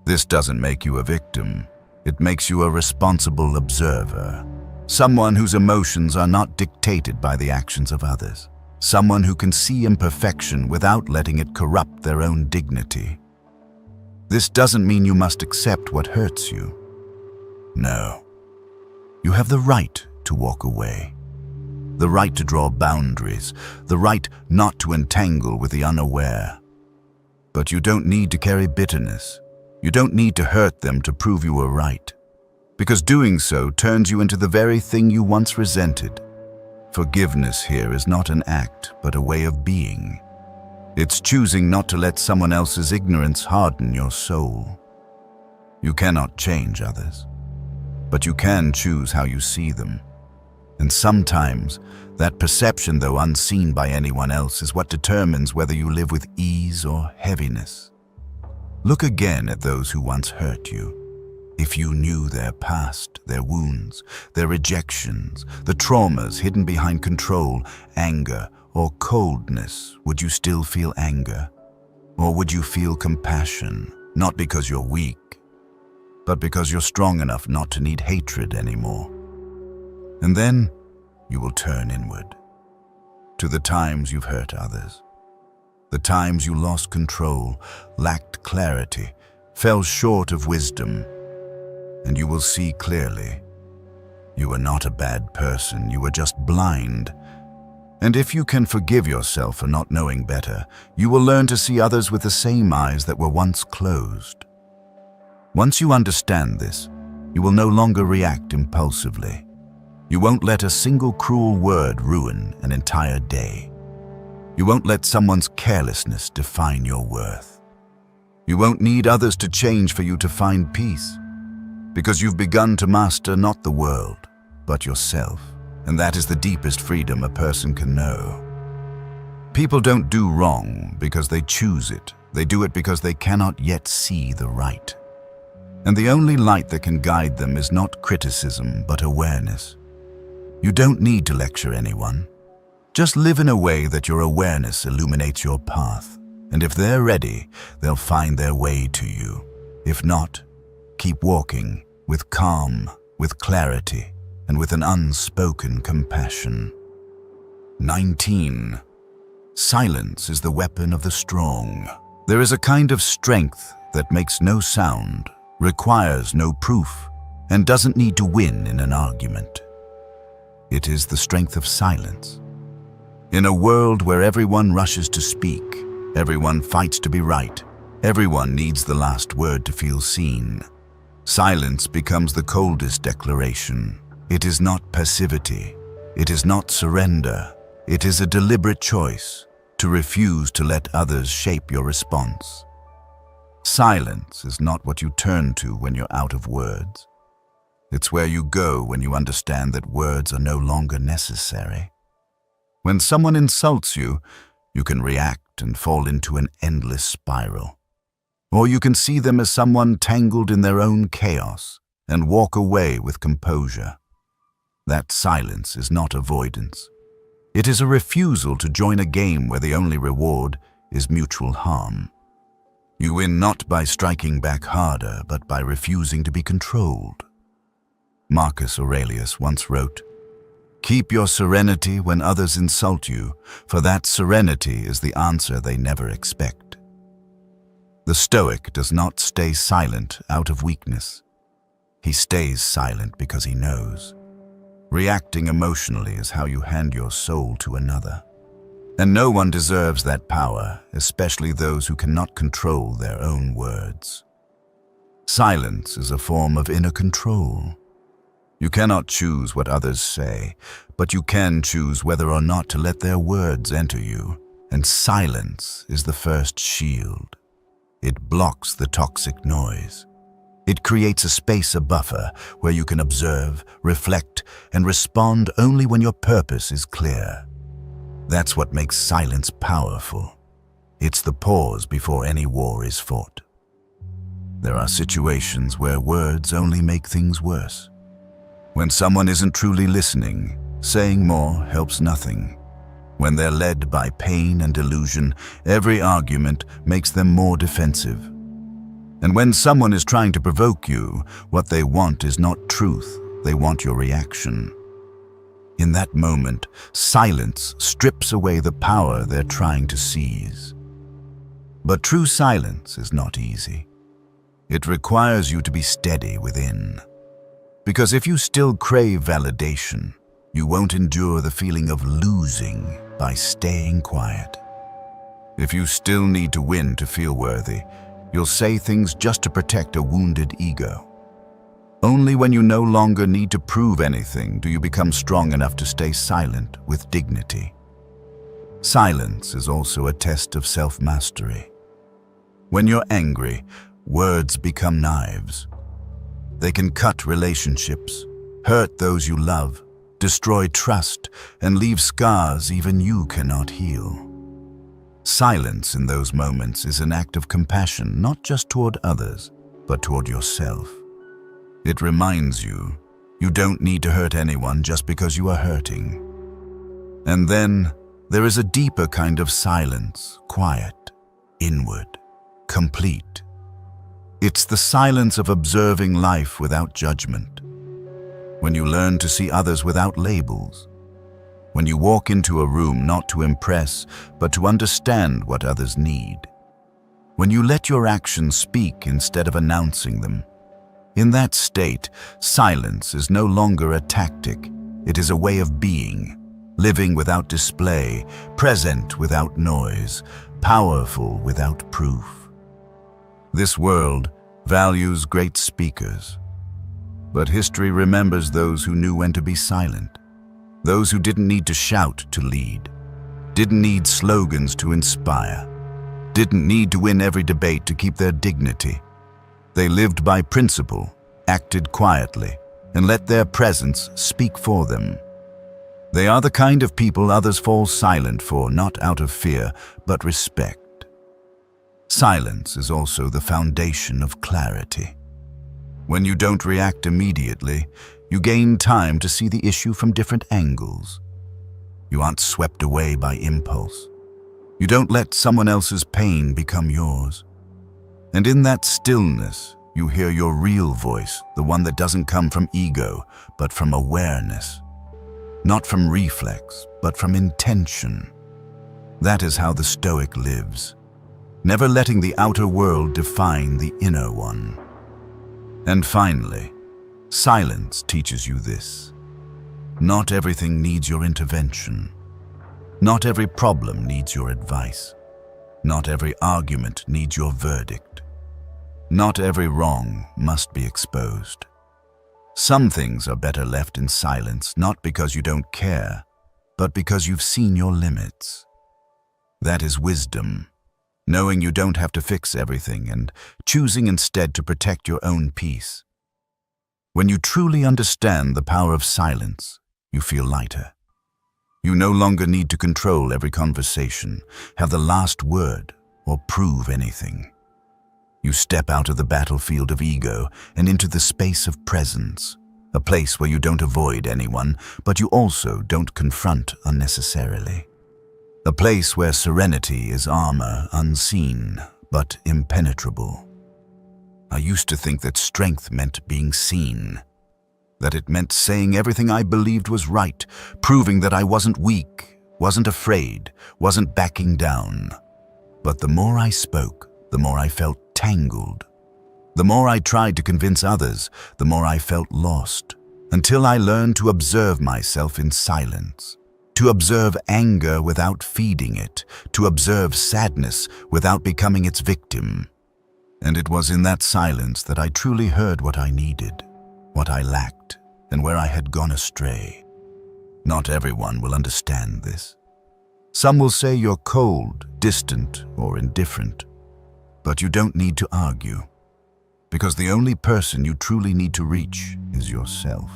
This doesn't make you a victim. It makes you a responsible observer. Someone whose emotions are not dictated by the actions of others. Someone who can see imperfection without letting it corrupt their own dignity. This doesn't mean you must accept what hurts you. No. You have the right to walk away. The right to draw boundaries. The right not to entangle with the unaware. But you don't need to carry bitterness. You don't need to hurt them to prove you were right. Because doing so turns you into the very thing you once resented. Forgiveness here is not an act, but a way of being. It's choosing not to let someone else's ignorance harden your soul. You cannot change others, but you can choose how you see them. And sometimes, that perception, though unseen by anyone else, is what determines whether you live with ease or heaviness. Look again at those who once hurt you. If you knew their past, their wounds, their rejections, the traumas hidden behind control, anger, or coldness, would you still feel anger? Or would you feel compassion, not because you're weak, but because you're strong enough not to need hatred anymore? And then you will turn inward, to the times you've hurt others. The times you lost control, lacked clarity, fell short of wisdom, and you will see clearly. You were not a bad person, you were just blind. And if you can forgive yourself for not knowing better, you will learn to see others with the same eyes that were once closed. Once you understand this, you will no longer react impulsively. You won't let a single cruel word ruin an entire day. You won't let someone's carelessness define your worth. You won't need others to change for you to find peace, because you've begun to master not the world, but yourself, and that is the deepest freedom a person can know. People don't do wrong because they choose it. They do it because they cannot yet see the right. And the only light that can guide them is not criticism, but awareness. You don't need to lecture anyone. Just live in a way that your awareness illuminates your path, and if they're ready, they'll find their way to you. If not, keep walking with calm, with clarity, and with an unspoken compassion. 19. Silence is the weapon of the strong. There is a kind of strength that makes no sound, requires no proof, and doesn't need to win in an argument. It is the strength of silence. In a world where everyone rushes to speak, everyone fights to be right, everyone needs the last word to feel seen, silence becomes the coldest declaration. It is not passivity. It is not surrender. It is a deliberate choice to refuse to let others shape your response. Silence is not what you turn to when you're out of words. It's where you go when you understand that words are no longer necessary. When someone insults you, you can react and fall into an endless spiral. Or you can see them as someone tangled in their own chaos and walk away with composure. That silence is not avoidance. It is a refusal to join a game where the only reward is mutual harm. You win not by striking back harder, but by refusing to be controlled. Marcus Aurelius once wrote, "Keep your serenity when others insult you, for that serenity is the answer they never expect." The Stoic does not stay silent out of weakness. He stays silent because he knows. Reacting emotionally is how you hand your soul to another. And no one deserves that power, especially those who cannot control their own words. Silence is a form of inner control. You cannot choose what others say, but you can choose whether or not to let their words enter you. And silence is the first shield. It blocks the toxic noise. It creates a space, a buffer, where you can observe, reflect, and respond only when your purpose is clear. That's what makes silence powerful. It's the pause before any war is fought. There are situations where words only make things worse. When someone isn't truly listening, saying more helps nothing. When they're led by pain and delusion, every argument makes them more defensive. And when someone is trying to provoke you, what they want is not truth, they want your reaction. In that moment, silence strips away the power they're trying to seize. But true silence is not easy. It requires you to be steady within. Because if you still crave validation, you won't endure the feeling of losing by staying quiet. If you still need to win to feel worthy, you'll say things just to protect a wounded ego. Only when you no longer need to prove anything do you become strong enough to stay silent with dignity. Silence is also a test of self-mastery. When you're angry, words become knives. They can cut relationships, hurt those you love, destroy trust, and leave scars even you cannot heal. Silence in those moments is an act of compassion, not just toward others, but toward yourself. It reminds you, you don't need to hurt anyone just because you are hurting. And then there is a deeper kind of silence, quiet, inward, complete. It's the silence of observing life without judgment. When you learn to see others without labels. When you walk into a room not to impress, but to understand what others need. When you let your actions speak instead of announcing them. In that state, silence is no longer a tactic. It is a way of being, living without display, present without noise, powerful without proof. This world values great speakers, but history remembers those who knew when to be silent. Those who didn't need to shout to lead, didn't need slogans to inspire, didn't need to win every debate to keep their dignity. They lived by principle, acted quietly, and let their presence speak for them. They are the kind of people others fall silent for, not out of fear, but respect. Silence is also the foundation of clarity. When you don't react immediately, you gain time to see the issue from different angles. You aren't swept away by impulse. You don't let someone else's pain become yours. And in that stillness, you hear your real voice, the one that doesn't come from ego, but from awareness. Not from reflex, but from intention. That is how the Stoic lives, never letting the outer world define the inner one. And finally, silence teaches you this. Not everything needs your intervention. Not every problem needs your advice. Not every argument needs your verdict. Not every wrong must be exposed. Some things are better left in silence, not because you don't care, but because you've seen your limits. That is wisdom, knowing you don't have to fix everything and choosing instead to protect your own peace. When you truly understand the power of silence, you feel lighter. You no longer need to control every conversation, have the last word, or prove anything. You step out of the battlefield of ego and into the space of presence, a place where you don't avoid anyone, but you also don't confront unnecessarily. A place where serenity is armor unseen, but impenetrable. I used to think that strength meant being seen, that it meant saying everything I believed was right, proving that I wasn't weak, wasn't afraid, wasn't backing down. But the more I spoke, the more I felt tangled. The more I tried to convince others, the more I felt lost. until I learned to observe myself in silence, to observe anger without feeding it, to observe sadness without becoming its victim. And it was in that silence that I truly heard what I needed, what I lacked, and where I had gone astray. Not everyone will understand this. Some will say you're cold, distant, or indifferent. But you don't need to argue, because the only person you truly need to reach is yourself.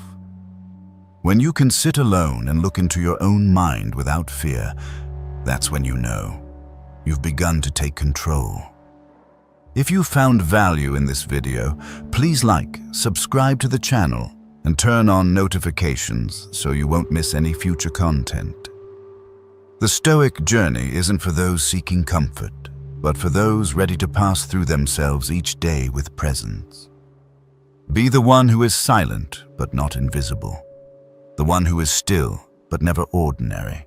When you can sit alone and look into your own mind without fear, that's when you know you've begun to take control. If you found value in this video, please like, subscribe to the channel, and turn on notifications so you won't miss any future content. The Stoic journey isn't for those seeking comfort, but for those ready to pass through themselves each day with presence. Be the one who is silent but not invisible, the one who is still but never ordinary.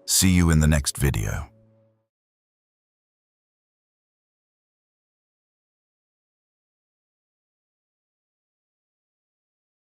See you in the next video.